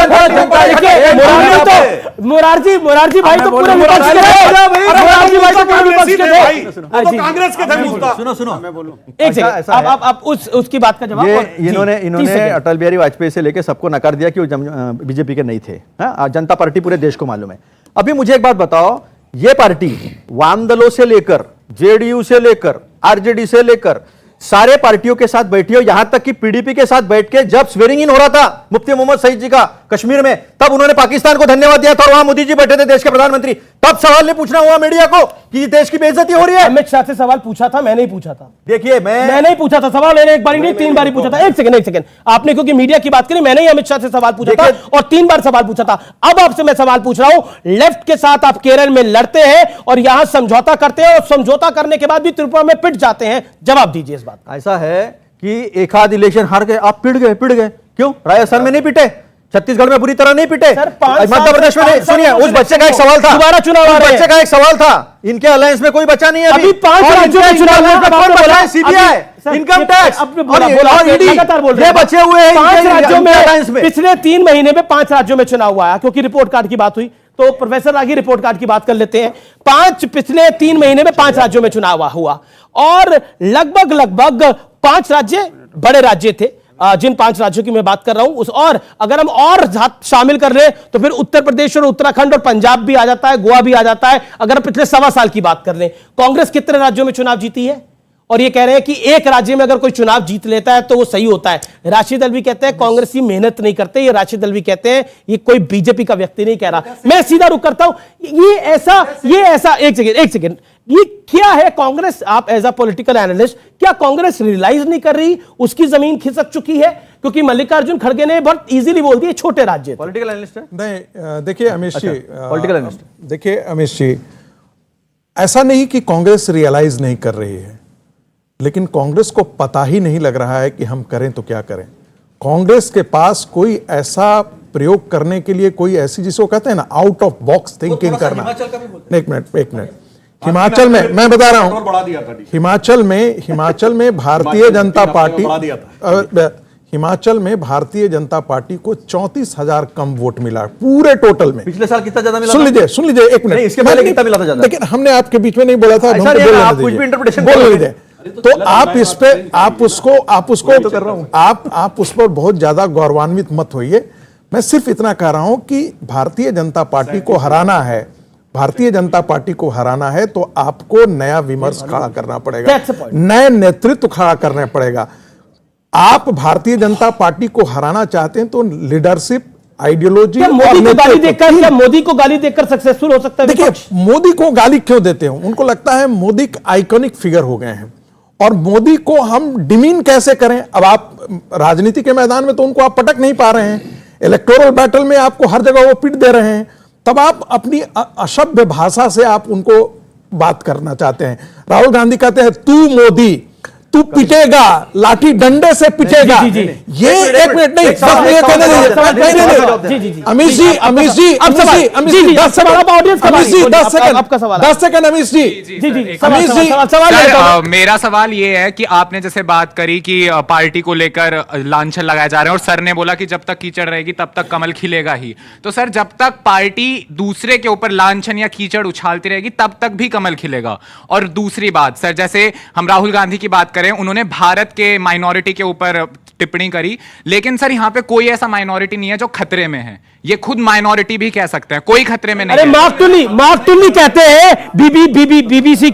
मोरारजी भाई तो पूरे विपक्ष के थे, मोरारजी भाई तो पूरे विपक्ष के थे, कांग्रेस के थे। सुनो, मैं बोलूं, एक सेकंड, आप उसकी बात का जवाब। इन्होंने अटल बिहारी वाजपेयी से लेकर सबको नकार दिया कि वो बीजेपी के नहीं थे। जनता पार्टी पूरे देश को मालूम है। अभी मुझे एक बात बताओ, ये पार्टी वाम दलों से लेकर जेडीयू से लेकर आरजेडी से लेकर सारे पार्टियों के साथ बैठी हो, यहां तक कि पीडीपी के साथ बैठ के जब स्वेरिंग इन हो रहा था मुफ्ती मोहम्मद सईद जी का कश्मीर में, तब उन्होंने पाकिस्तान को धन्यवाद दिया था, और वहां मोदी जी बैठे थे देश के प्रधानमंत्री, तब सवाल नहीं पूछना हुआ मीडिया को कि देश की बेइज्जती हो रही है। अमित शाह से सवाल पूछा था, मैंने ही पूछा था। देखिए, मैं नहीं पूछा था सवाल, मैंने एक बार नहीं 3 बार पूछा था। एक सेकंड, आपने क्योंकि मीडिया की बात करी, मैंने ही अमित शाह से सवाल पूछा था और 3 बार सवाल पूछा था। अब आपसे मैं सवाल पूछ रहा हूं, लेफ्ट के साथ आप केरल में लड़ते हैं और यहां समझौता करते हैं, और समझौता करने के बाद भी त्रिपुरा में पिट जाते हैं, जवाब दीजिए इस बात। ऐसा है कि एक आध इलेक्शन हार गए, आप पिट गए, क्यों? राजस्थान में नहीं पिटे, छत्तीसगढ़ में बुरी तरह नहीं पिटे, मध्य प्रदेश में नहीं। सुनिए, उस बच्चे का एक सवाल था, दोबारा चुनाव, बच्चे का एक सवाल था, इनके अलायंस में कोई बच्चा नहीं है अभी 5 राज्यों में चुनाव, सीबीआई, इनकम टैक्स और ईडी लगातार बोल रहे हैं, बचे हुए हैं 5 राज्यों में। पिछले 3 महीने में 5 राज्यों में चुनाव हुआ है, क्योंकि रिपोर्ट कार्ड की बात हुई तो प्रोफेसर रागी रिपोर्ट कार्ड की बात कर लेते हैं। पिछले 3 महीने में 5 राज्यों में चुनाव हुआ, और लगभग 5 राज्य बड़े राज्य थे, जिन 5 राज्यों की मैं बात कर रहा हूं उस, और अगर हम और शामिल कर रहे तो फिर उत्तर प्रदेश और उत्तराखंड और पंजाब भी आ जाता है, गोवा भी आ जाता है। अगर पिछले 1.25 साल की बात कर लें, कांग्रेस कितने राज्यों में चुनाव जीती है? और ये कह रहे हैं कि एक राज्य में अगर कोई चुनाव जीत लेता है तो वो सही होता है। राष्ट्रीय दल भी कहते हैं कांग्रेस की मेहनत नहीं करते, ये राष्ट्रीय दल भी कहते हैं ये कोई बीजेपी का व्यक्ति नहीं कह रहा। मैं सीधा रुख करता हूं, ये ऐसा एक सेकेंड, ये क्या है कांग्रेस? आप एज अ पॉलिटिकल एनालिस्ट, क्या कांग्रेस रियलाइज नहीं कर रही उसकी जमीन खिसक चुकी है? क्योंकि मल्लिकार्जुन खड़गे ने बहुत इजीली बोल दिया छोटे राज्य। पॉलिटिकल एनालिस्ट नहीं, देखिए अमित जी, पॉलिटिकल एनालिस्ट, देखिए अमित जी, ऐसा नहीं कि कांग्रेस रियलाइज नहीं कर रही है, लेकिन कांग्रेस को पता ही नहीं लग रहा है कि हम करें तो क्या करें। कांग्रेस के पास कोई ऐसा प्रयोग करने के लिए कोई ऐसी, जिसको कहते हैं ना आउट ऑफ बॉक्स थिंकिंग करना। एक मिनट, हिमाचल में मैं बता रहा हूं, हिमाचल में भारतीय जनता पार्टी, हिमाचल में भारतीय जनता पार्टी को 34,000 कम वोट मिला पूरे टोटल में। पिछले साल कितना ज्यादा मिला? सुन लीजिए एक मिनट, इसके पहले कितना मिला था ज्यादा? लेकिन हमने आपके बीच में नहीं बोला था, आप कुछ भी इंटरप्रिटेशन बोल लीजिए। तो आप इस पे आप उस पर बहुत ज्यादा गौरवान्वित मत होइए। मैं सिर्फ इतना कह रहा हूं कि भारतीय जनता पार्टी को हराना है, भारतीय जनता पार्टी को हराना है तो आपको नया विमर्श खड़ा करना पड़ेगा, नए नेतृत्व खड़ा करना पड़ेगा। आप भारतीय जनता पार्टी को हराना चाहते हैं तो लीडरशिप, आइडियोलॉजी, मोदी को गाली देकर सक्सेसफुल हो सकता है? देखिए, मोदी को गाली क्यों देते हैं? उनको लगता है मोदी आइकॉनिक फिगर हो गए हैं और मोदी को हम डिमीन कैसे करें। अब आप राजनीति के मैदान में तो उनको आप पटक नहीं पा रहे हैं, इलेक्टोरल बैटल में आपको हर जगह वो पीट दे रहे हैं, तब आप अपनी असभ्य भाषा से आप उनको बात करना चाहते हैं। राहुल गांधी कहते हैं तू मोदी, तू पिटेगा, लाठी डंडे से पिटेगा। ये एक मिनट नहीं, अमीश जी 10 सेकंड अमीश जी। मेरा सवाल ये है कि आपने जैसे बात करी कि पार्टी को लेकर लांछन लगाए जा रहे हैं और सर ने बोला कि जब तक कीचड़ रहेगी तब तक कमल खिलेगा ही। तो सर, जब तक पार्टी दूसरे के ऊपर लांछन या कीचड़ उछालती रहेगी तब तक भी कमल खिलेगा। और दूसरी बात सर, जैसे हम राहुल गांधी की बात करें, उन्होंने भारत के माइनॉरिटी के ऊपर टिप्पणी करी, लेकिन सर यहाँ पे कोई ऐसा माइनॉरिटी नहीं है जो खतरे में है। ये खुद माइनॉरिटी भी कह सकते हैं, कोई खतरे में नहीं। अरे मार्क टुनी कहते हैं, बीबीसी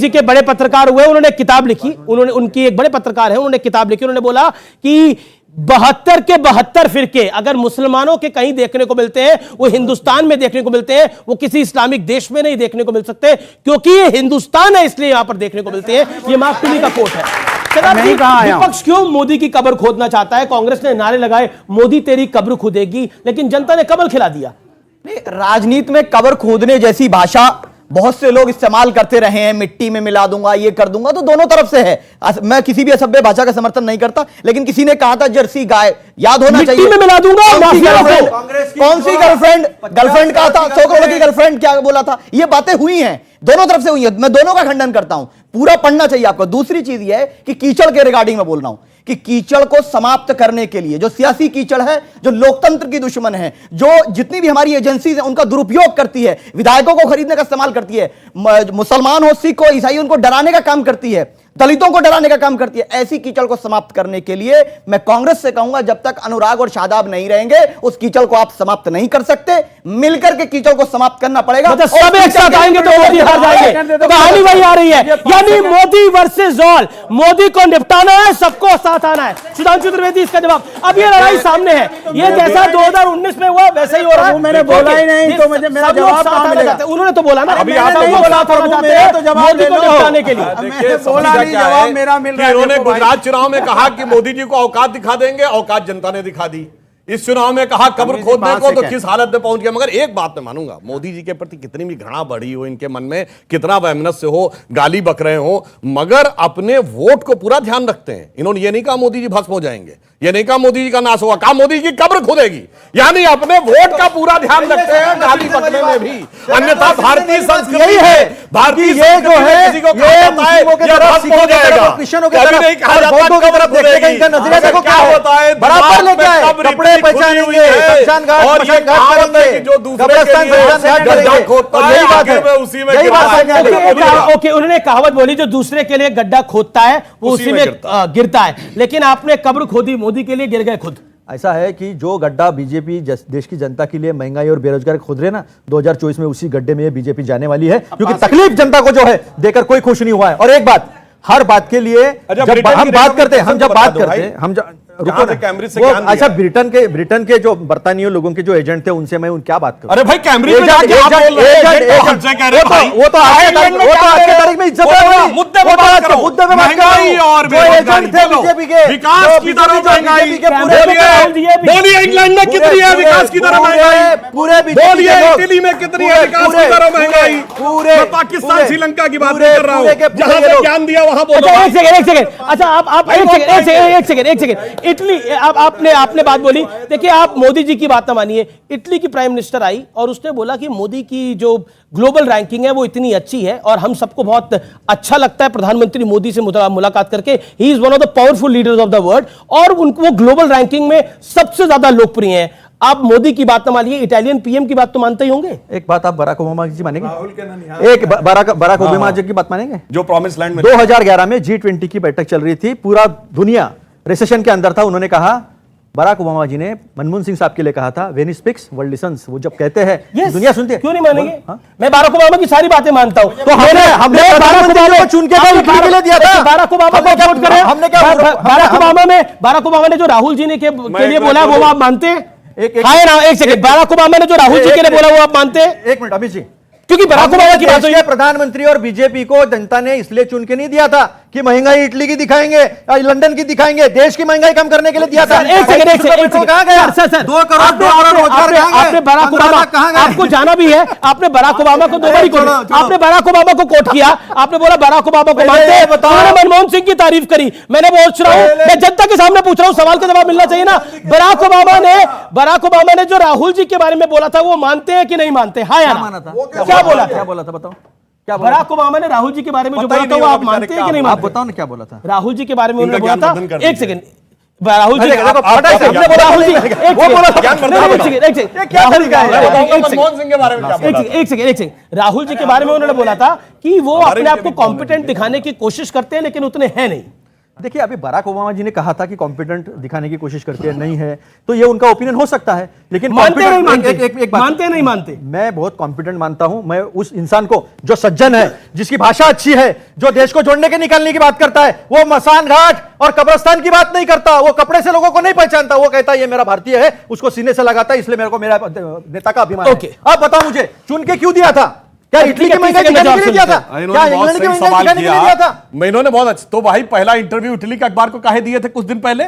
के बड़े पत्रकार हुए, उन्होंने किताब लिखी, उनकी एक बड़े पत्रकार है, उन्होंने किताब लिखी, उन्होंने बोला कि 72 के 72 फिरके अगर मुसलमानों के कहीं देखने को मिलते हैं वो हिंदुस्तान में देखने को मिलते हैं, वो किसी इस्लामिक देश में नहीं देखने को मिल सकते, क्योंकि ये हिंदुस्तान है इसलिए यहां पर देखने को मिलते हैं। ये मार्क टुनी का कोट है। विपक्ष क्यों मोदी की कब्र खोदना चाहता है? कांग्रेस ने नारे लगाए मोदी तेरी कब्र खोदेगी, लेकिन जनता ने कब्र खिला दिया। राजनीति में कब्र खोदने जैसी भाषा बहुत से लोग इस्तेमाल करते रहे हैं, मिट्टी में मिला दूंगा, ये कर दूंगा, तो दोनों तरफ से है। मैं किसी भी असभ्य भाषा का समर्थन नहीं करता, लेकिन किसी ने कहा था जर्सी गाय, याद होना चाहिए। मिट्टी में मिला दूंगा, कौन सी गर्लफ्रेंड कहा था? 100 करोड़ की गर्लफ्रेंड क्या बोला था? ये बातें हुई हैं, दोनों तरफ से हुई है, मैं दोनों का खंडन करता हूं, पूरा पढ़ना चाहिए आपको। दूसरी चीज यह है कि कीचड़ के रिगार्डिंग में बोल रहा हूं कि कीचड़ को समाप्त करने के लिए, जो सियासी कीचड़ है, जो लोकतंत्र की दुश्मन है, जो जितनी भी हमारी एजेंसीज हैं उनका दुरुपयोग करती है, विधायकों को खरीदने का इस्तेमाल करती है, मुसलमान हो, सिख हो, ईसाई, उनको डराने का काम करती है, दलितों को डराने का काम करती है, ऐसी कीचड़ को समाप्त करने के लिए मैं कांग्रेस से कहूंगा जब तक अनुराग और शादाब नहीं रहेंगे उस कीचड़ को आप समाप्त नहीं कर सकते। मिलकर के कीचड़ को समाप्त करना पड़ेगा। तो सब एक साथ आएंगे तो मोदी हार जाएंगे। तो कहानी वही आ रही है, यानी मोदी वर्सेस ऑल। मोदी को निपटाना है, सबको साथ आना है। सुधांशु त्रिवेदी इसका जवाब। अब ये लड़ाई सामने है, ये जैसा 2019 में हुआ वैसे ही हो रहा है। मैंने बोला ही नहीं तो मुझे मेरा जवाब कहां मिलेगा? उन्होंने तो बोला ना, अभी आपने बोला था मोदी को निपटाने के लिए। जवाब मेरा मिल रहा है। इन्होंने गुजरात चुनाव में कहा कि मोदी जी को औकात दिखा देंगे, औकात जनता ने दिखा दी। इस चुनाव में कहा कब्र खोदने को, तो किस हालत में पहुंच गया। मगर एक बात मैं मानूंगा, मोदी जी के प्रति कितनी भी घृणा बढ़ी हो, इनके मन में कितना वैमनस्य हो, गाली बक रहे हो, मगर अपने वोट को पूरा ध्यान रखते हैं। इन्होंने ये नहीं कहा मोदी जी भस्म हो जाएंगे, ये नहीं कहा मोदी जी का नाश होगा, कहा मोदी जी की कब्र खोदेगी। यानी अपने वोट का पूरा ध्यान रखते हैं गाली बकने में भी। अन्यथा भारतीय संस्कृति है, भारतीय जो है किसी को कहा है ये भस्म हो जाएगा, कभी नहीं कहा जाता कब्र खोदेगी। क्या होता है, बराबर लेके आए, कपड़े पहचानेंगे, और ये कहावत है कि जो दूसरे के लिए गड्ढा खोदता है आखिर में उसी में गिरता है। ओके, उन्होंने कहावत बोली जो दूसरे के लिए गड्ढा खोदता है वो उसी में गिरता है, लेकिन आपने कब्र खोदी, मोदी के लिए गिर गए खुद। ऐसा है कि जो गड्ढा बीजेपी देश की जनता के लिए महंगाई और बेरोजगारी खोद रहे ना, 2024 में उसी गड्ढे में बीजेपी जाने वाली है, क्योंकि तकलीफ जनता को जो है देकर कोई खुश नहीं हुआ है। और एक बात, हर बात के लिए जब हम बात करते हैं, अच्छा, ब्रिटेन के जो बर्तानियों लोगों के जो एजेंट थे उनसे मैं क्या बात करूं? अरे भाई, कैम्ब्रिज में जाके आप बोल रहे हैं, वो तो आज के तारीख में इज्जत है, मुद्दे पे बात करो, मुद्दे पे बात करो। और जो एजेंट थे बीजेपी के, विकास की तरह महंगाई बोलिए, इंग्लैंड में कितनी है विकास की तरह महंगाई, पूरे बोलिए इटली में कितनी है विकास की तरह महंगाई, पूरे पाकिस्तान श्रीलंका की बात कर रहा हूं, जहां से ज्ञान दिया वहां बोलो। एक सेकंड, अच्छा आप एक सेकंड इटली, आपने बात बोली। देखिए, आप मोदी जी की बात ना मानिए। इटली की प्राइम मिनिस्टर आई और उसने बोला कि मोदी की जो ग्लोबल रैंकिंग है वो इतनी अच्छी है और हम सबको बहुत अच्छा लगता है प्रधानमंत्री मोदी से मुलाकात करके। He is one of the powerful leaders of the world और उनको वो ग्लोबल रैंकिंग में सबसे ज्यादा लोकप्रिय हैं। आप मोदी की बात ना मानिए, इटालियन पीएम की बात तो मानते ही होंगे। एक बात आप बराक ओबामा जी मानेंगे? एक बराक ओबामा जी की बात मानेंगे? जो प्रॉमिस लैंड में 2011 में G20 की बैठक चल रही थी, पूरा दुनिया रिसेशन के अंदर था। उन्होंने कहा, बराक ओबामा जी ने मनमोहन सिंह साहब के लिए कहा था, when he speaks world lessons. वो जब कहते हैं दुनिया सुनती है। क्यों नहीं मानेंगे? मैं बराक ओबामा की सारी बातें मानता हूं। तो हमने बराक ओबामा को चुन के दिया था। बराक ओबामा को वोट करें। हमने क्या बराक ओबामा ने जो राहुल जी ने के लिए बोला वो आप मानते हैं? एक सेकंड, बराक ओबामा ने जो राहुल जी के लिए बोला वो आप मानते हैं? एक मिनट अमित जी, क्योंकि बराक ओबामा की बात हुई है। प्रधानमंत्री और बीजेपी को जनता ने इसलिए चुन के नहीं दिया था कि महंगाई इटली की दिखाएंगे, लंदन की दिखाएंगे, देश की महंगाई कम करने के लिए दिया था। एक सेकंड कहां गया सर? 2 करोड़ आपने बराक ओबामा, आपको जाना भी है, आपने बराक ओबामा को 2 बार कोट, आपने बराक ओबामा को कोट किया। आपने बोला बराक ओबामा को मानते हैं, उन्होंने मनमोहन सिंह की तारीफ करी। मैंने पूछ रहा हूं, मैं जनता के सामने पूछ रहा हूं, सवाल का जवाब मिलना चाहिए ना। बराक ओबामा ने जो राहुल जी के बारे में बोला था वो मानते हैं कि नहीं मानते? हाँ या ना? क्या बोला था बताओ? क्या बोला? बराक ओबामा ने राहुल जी के बारे में जो बोला था वो आप मानते हैं कि नहीं मानते? आप बताओ ना क्या बोला था राहुल जी के बारे में उन्होंने बोला था। एक सेकंड, राहुल जी राहुल जी के बारे में उन्होंने बोला था कि वो अपने आप को कॉम्पिटेंट दिखाने की कोशिश करते हैं लेकिन उतने हैं नहीं। देखिए, अभी बराक ओबामा जी ने कहा था कि कॉम्पिटेंट दिखाने की कोशिश करते हैं, नहीं है, तो ये उनका ओपिनियन हो सकता है, लेकिन मानते नहीं मानते मानते। मैं बहुत कॉम्पिटेंट मानता हूं। मैं उस इंसान को जो सज्जन है, जिसकी भाषा अच्छी है, जो देश को जोड़ने के निकालने की बात करता है, वो मसान घाट और कब्रिस्तान की बात नहीं करता, वो कपड़े से लोगों को नहीं पहचानता, वो कहता है ये मेरा भारतीय है, उसको सीने से लगाता है, इसलिए मेरे को मेरा नेता का अभिमान है। आप बताओ मुझे, चुन के क्यों दिया था? क्या इटली की महंगाई दिखाने के लिए दिया था? क्या इंग्लैंड की महंगाई दिखाने के लिए दिया था? इन्होंने बहुत अच्छा, तो भाई पहला इंटरव्यू इटली के अखबार को काहे दिए थे कुछ दिन पहले?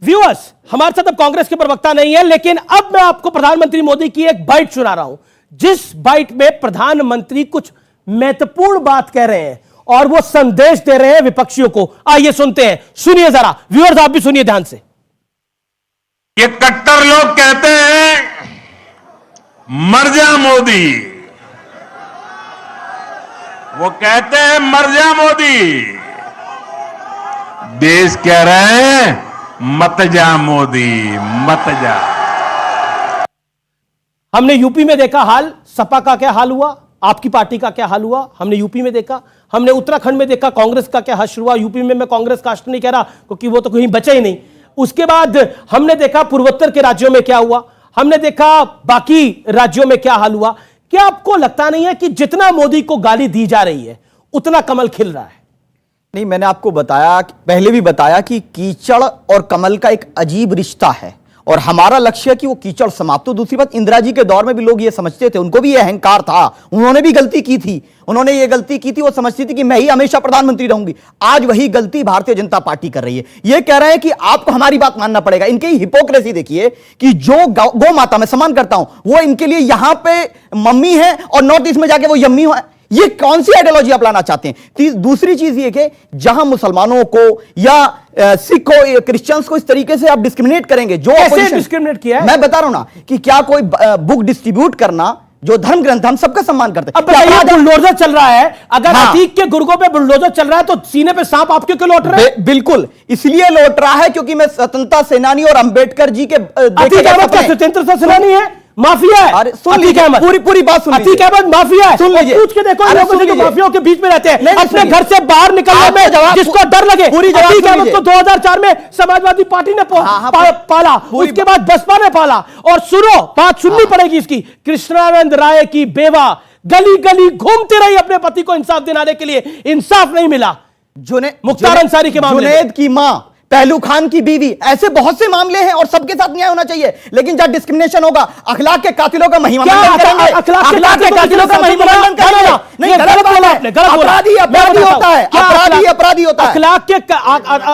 व्यूअर्स, हमारे साथ अब कांग्रेस के प्रवक्ता नहीं है, लेकिन अब मैं आपको प्रधानमंत्री मोदी की एक बाइट सुना रहा हूं, जिस बाइट में प्रधानमंत्री कुछ महत्वपूर्ण बात कह रहे हैं और वो संदेश दे रहे हैं विपक्षियों को। आइए सुनते हैं, सुनिए जरा व्यूअर्स, आप भी सुनिए ध्यान से। ये कट्टर लोग कहते हैं मर जा मोदी, वो कहते हैं मर जा मोदी। देश कह रहे हैं मत जा मोदी, मत जा। हमने यूपी में देखा हाल, सपा का क्या हाल हुआ, आपकी पार्टी का क्या हाल हुआ, हमने यूपी में देखा। हमने उत्तराखंड में देखा कांग्रेस का क्या हश्र हुआ। यूपी में मैं कांग्रेस का हश्र नहीं कह रहा क्योंकि वो तो कहीं बचा ही नहीं। उसके बाद हमने देखा पूर्वोत्तर के राज्यों में क्या हुआ, हमने देखा बाकी राज्यों में क्या हाल हुआ। क्या आपको लगता नहीं है कि जितना मोदी को गाली दी जा रही है उतना कमल खिल रहा है? नहीं, मैंने आपको बताया, पहले भी बताया कि कीचड़ और कमल का एक अजीब रिश्ता है और हमारा लक्ष्य है कि वो कीचड़ समाप्त हो। दूसरी बात, इंदिरा जी के दौर में भी लोग ये समझते थे, उनको भी ये अहंकार था, उन्होंने भी गलती की थी, उन्होंने ये गलती की थी, वो समझती थी कि मैं ही हमेशा प्रधानमंत्री रहूंगी। आज वही गलती भारतीय जनता पार्टी कर रही है। ये कह रहे हैं कि आपको हमारी बात मानना पड़ेगा। इनकी हिपोक्रेसी देखिए कि जो गौ माता मैं सम्मान करता हूं, वो इनके लिए यहां पे मम्मी है और नॉर्थ ईस्ट में जाके वो यम्मी है। ये कौन सी आइडियोलॉजी आप लाना चाहते हैं? दूसरी चीज ये कि जहां मुसलमानों को या सिखों क्रिश्चियंस को इस तरीके से आप डिस्क्रिमिनेट करेंगे, जो डिस्क्रिमिनेट किया है? मैं बता रहा हूं ना कि क्या कोई बुक डिस्ट्रीब्यूट करना, जो धर्म ग्रंथ, हम सबका सम्मान करते हैं। अब बुलडोजर चल रहा है, अगर अतीक के गुर्गों पे बुलडोजर चल रहा है तो सीने पे सांप आपके क्यों लौट रहा है? बिल्कुल इसलिए लौट रहा है क्योंकि मैं स्वतंत्रता सेनानी और अंबेडकर जी के अतीक अहमद क्या स्वतंत्रता सेनानी है? माफिया है। अरे सुन लीजिए, पूरी बात सुन लीजिए। अतीक अहमद माफिया है, सुन लीजिए, पूछ के देखो लोगों जो माफियाओं के बीच में रहते हैं, अपने घर से बाहर निकलने में जिसको डर लगे। अतीक अहमद को 2004 में समाजवादी पार्टी ने पाला, उसके बाद बसपा ने पाला, और सुनो बात सुननी पड़ेगी इसकी, कृष्णानंद राय की बेवा गली गली घूमती रही अपने पति को इंसाफ दिलाने के लिए, इंसाफ नहीं मिला। मुख्तार अंसारी के मामले, जुनैद की मां, पहलू खान की बीवी, ऐसे बहुत से मामले हैं और सबके साथ न्याय होना चाहिए। लेकिन जहां डिस्क्रिमिनेशन होगा, अखलाक के कातिलों का महिमामंडन करेंगे, अखलाक के कातिलों का महिमामंडन करेंगे। नहीं, गलत बोला आपने, अपराधी अपराधी होता है, अपराधी अपराधी होता है।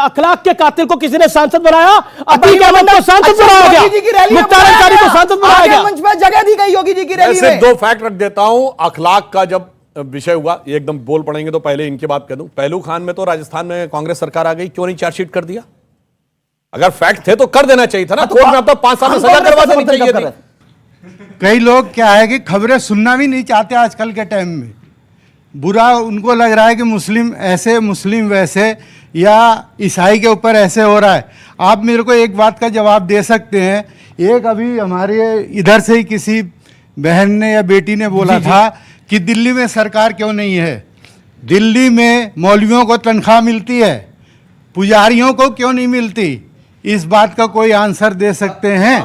अखलाक के कातिल को किसी ने सांसद बनाया? अतीक अहमद को सांसद बनाया गया, मुख्तार अंसारी को सांसद बनाया गया, मंच पर जगह दी गई योगी जी की रैली में। 2 फैक्ट रख देता हूं। अखलाक का जब विषय हुआ, ये एकदम बोल पड़ेंगे तो पहले इनकी बात कर दूं। पहलू खान में तो राजस्थान में कांग्रेस सरकार आ गई, क्यों नहीं चार्जशीट कर दिया? अगर फैक्ट थे तो कर देना चाहिए था ना, कोर्ट में अब तक 5 साल में सजा करवा देनी चाहिए थी। कई लोग क्या है कि खबरें सुनना भी नहीं चाहते आजकल के टाइम में। बुरा उनको लग रहा है कि मुस्लिम ऐसे मुस्लिम वैसे या ईसाई के ऊपर ऐसे हो रहा है। आप मेरे को एक बात का जवाब दे सकते हैं? एक अभी हमारे इधर से ही किसी बहन ने या बेटी ने बोला था कि दिल्ली में सरकार क्यों नहीं है, दिल्ली में मौलवियों को तनख्वाह मिलती है, पुजारियों को क्यों नहीं मिलती? इस बात का कोई आंसर दे सकते हैं?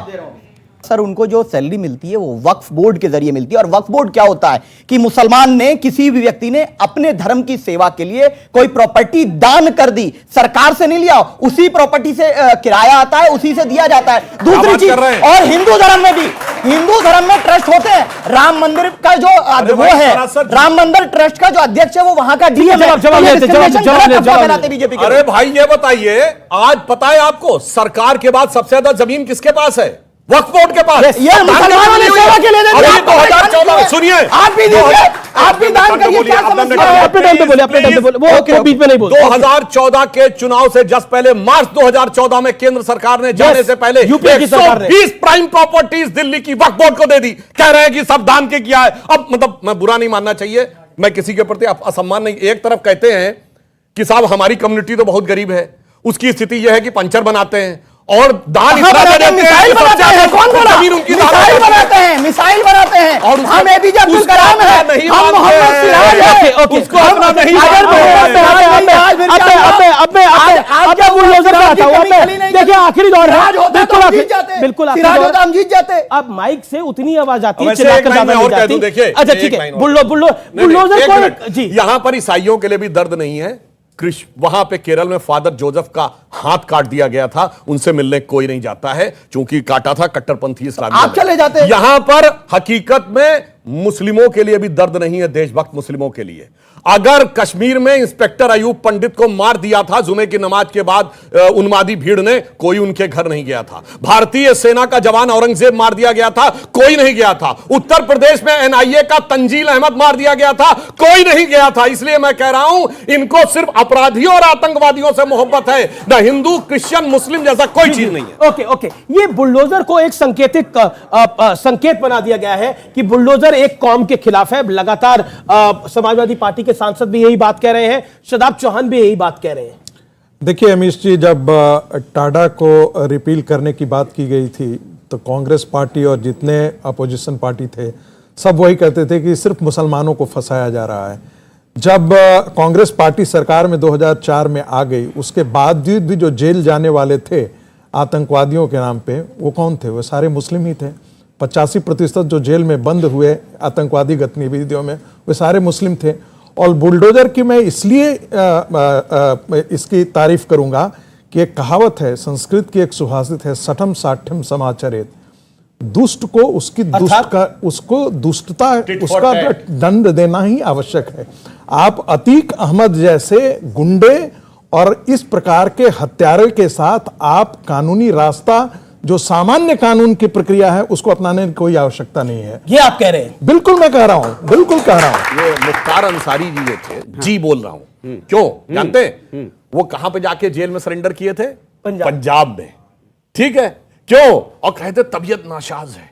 सर उनको जो सैलरी मिलती है वो वक्फ बोर्ड के जरिए मिलती है, और वक्फ बोर्ड क्या होता है कि मुसलमान ने, किसी भी व्यक्ति ने अपने धर्म की सेवा के लिए कोई प्रॉपर्टी दान कर दी, सरकार से नहीं लिया, उसी प्रॉपर्टी से किराया आता है, उसी से दिया जाता है। दूसरी चीज, और हिंदू धर्म में भी, हिंदू धर्म में ट्रस्ट होते हैं। राम मंदिर का जो वो है, राम मंदिर ट्रस्ट का जो अध्यक्ष है वो वहां का डीएम है। बीजेपी। अरे भाई ये बताइए, आज पता है आपको सरकार के बाद सबसे ज्यादा जमीन किसके पास है? वक्फ बोर्ड के पास। ये मुसलमानों ने सेवा के लिए दे दिया। 2014 सुनिए, आप भी दीजिए, आप भी दान करिए। क्या समस्या है? अपने टाइम पे बोले, अपने टाइम पे बोले, वो बीच में नहीं बोले। 2014 के चुनाव से जस्ट पहले मार्च 2014 में केंद्र सरकार ने जाने से पहले यूपीए की सरकार ने 120 प्राइम प्रॉपर्टीज दिल्ली की वक्फ बोर्ड को दे दी। कह रहे हैं कि सब दान के किया है। अब मतलब मैं बुरा नहीं मानना चाहिए, मैं किसी के प्रति असम्मान नहीं। एक तरफ कहते हैं कि साहब हमारी कम्युनिटी तो बहुत गरीब है, उसकी स्थिति यह है कि पंचर बनाते हैं और दान इतना दे देते हैं। मिसाइल बनाते हैं, कौन बोला? मिसाइल बनाते हैं, मिसाइल बनाते हैं। और हम एपीजे अब्दुल कलाम हैं, हम मोहम्मद सिराज हैं, उसको अपना नहीं देखिए आखिरी दौर है, बिल्कुल हम जीत जाते। अब माइक से उतनी आवाज आती है, वैसे चिल्लाकर एक लाइन ज्यादा मैं और नहीं कह दूं, जाती। देखिए, अच्छा एक ठीक है, लाइन और। बुलडोजर को जी यहां पर ईसाइयों के लिए भी दर्द नहीं है। वहां पे केरल में फादर जोसेफ का हाथ काट दिया गया था, उनसे मिलने कोई नहीं जाता है, क्योंकि काटा था कट्टरपंथी इस्लामी। आप चले जाते। यहां पर हकीकत में मुस्लिमों के लिए भी दर्द नहीं है, देशभक्त मुस्लिमों के लिए। अगर कश्मीर में इंस्पेक्टर अयूब पंडित को मार दिया था जुमे की नमाज के बाद उन्मादी भीड़ ने, कोई उनके घर नहीं गया था। भारतीय सेना का जवान औरंगजेब मार दिया गया था, कोई नहीं गया था। उत्तर प्रदेश में एनआईए का तंजील अहमद मार दिया गया था, कोई नहीं गया था। इसलिए मैं कह रहा हूं, इनको सिर्फ अपराधियों और आतंकवादियों से मोहब्बत है, न हिंदू, क्रिश्चियन, मुस्लिम जैसा कोई चीज नहीं है। ओके ओके, ये बुलडोजर को एक संकेतिक संकेत बना दिया गया है कि बुलडोजर एक कौम के खिलाफ है। लगातार समाजवादी पार्टी के सांसद भी यही बात कह रहे हैं, शदाब चौहान भी यही बात कह रहे हैं। देखिए अमीश जी, जब टाडा को रिपील करने की बात की गई थी तो कांग्रेस पार्टी और जितने अपोजिशन पार्टी थे सब वही कहते थे कि सिर्फ मुसलमानों को फंसाया जा रहा है। जब कांग्रेस पार्टी सरकार में 2004 में आ गई, उसके बावजूद भी जो जेल जाने वाले थे आतंकवादियों के नाम पे, वो कौन थे? वो सारे मुस्लिम ही थे। 85% जो जेल में बंद हुए आतंकवादी गतिविधियों में, वे सारे मुस्लिम थे। और बुलडोजर की मैं इसलिए इसकी तारीफ करूंगा कि एक कहावत है, संस्कृत की एक सुभाषित है, सठम साठ्यम समाचरेत। दुष्ट को उसकी दुष्ट का, उसको दुष्टता, उसका दंड देना ही आवश्यक है। आप अतीक अहमद जैसे गुंडे और इस प्रकार के हत्यारे के साथ आप कानूनी रास्ता, जो सामान्य कानून की प्रक्रिया है, उसको अपनाने की कोई आवश्यकता नहीं है। ये आप कह रहे हैं? बिल्कुल मैं कह रहा हूं, बिल्कुल कह रहा हूं। ये मुख्तार अंसारी जी जो थे, जी बोल रहा हूं, क्यों जानते हैं? वो कहां पे जाके जेल में सरेंडर किए थे? पंजाब में। ठीक है, क्यों? और कहते तबीयत नासाज है।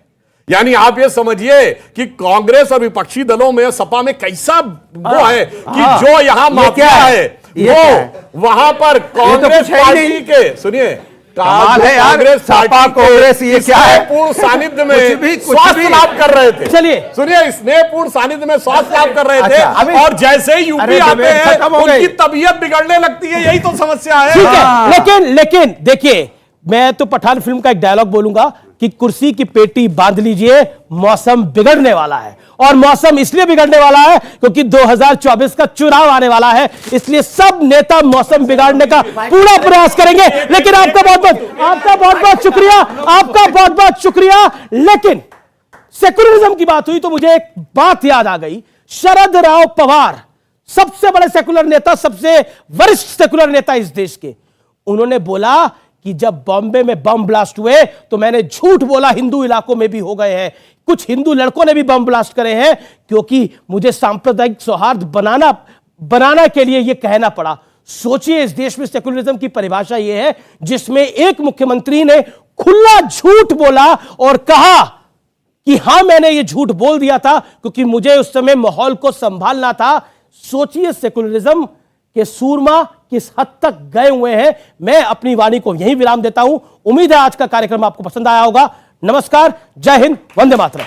यानी आप ये समझिए कि कांग्रेस और विपक्षी दलों में, सपा में कैसा वो है कि जो यहां माफिया है वो वहां पर कांग्रेस पार्टी के, सुनिए, कांग्रेस कांग्रेस ये क्या है? पूर्ण सानिध्य में स्वास्थ्य लाभ कर रहे थे। चलिए सुनिए, स्नेहपूर्ण सानिध्य में स्वास्थ्य लाभ कर रहे थे, और जैसे ही यूपी आते हैं उनकी तबीयत बिगड़ने लगती है। यही तो समस्या है। ठीक है, लेकिन देखिए, मैं तो पठान फिल्म का एक डायलॉग बोलूंगा कि कुर्सी की पेटी बांध लीजिए, मौसम बिगड़ने वाला है। और मौसम इसलिए बिगड़ने वाला है क्योंकि 2024 का चुनाव आने वाला है, इसलिए सब नेता मौसम बिगाड़ने का पूरा प्रयास करेंगे। लेकिन आपका बहुत बहुत शुक्रिया, आपका बहुत बहुत शुक्रिया। लेकिन सेकुलरिज्म की बात हुई तो मुझे एक बात याद आ गई। शरद राव पवार, सबसे बड़े सेकुलर नेता, सबसे वरिष्ठ सेकुलर नेता इस देश के, उन्होंने बोला कि जब बॉम्बे में बम ब्लास्ट हुए तो मैंने झूठ बोला, हिंदू इलाकों में भी हो गए हैं, कुछ हिंदू लड़कों ने भी बम ब्लास्ट करे हैं, क्योंकि मुझे सांप्रदायिक सौहार्द बनाना के लिए यह कहना पड़ा। सोचिए, इस देश में सेकुलरिज्म की परिभाषा यह है जिसमें एक मुख्यमंत्री ने खुला झूठ बोला और कहा कि हां मैंने ये झूठ बोल दिया था क्योंकि मुझे उस समय माहौल को संभालना था। सोचिए सेकुलरिज्म के सूरमा किस हद तक गए हुए हैं। मैं अपनी वाणी को यहीं विराम देता हूं। उम्मीद है आज का कार्यक्रम आपको पसंद आया होगा। नमस्कार, जय हिंद, वंदे मातरम।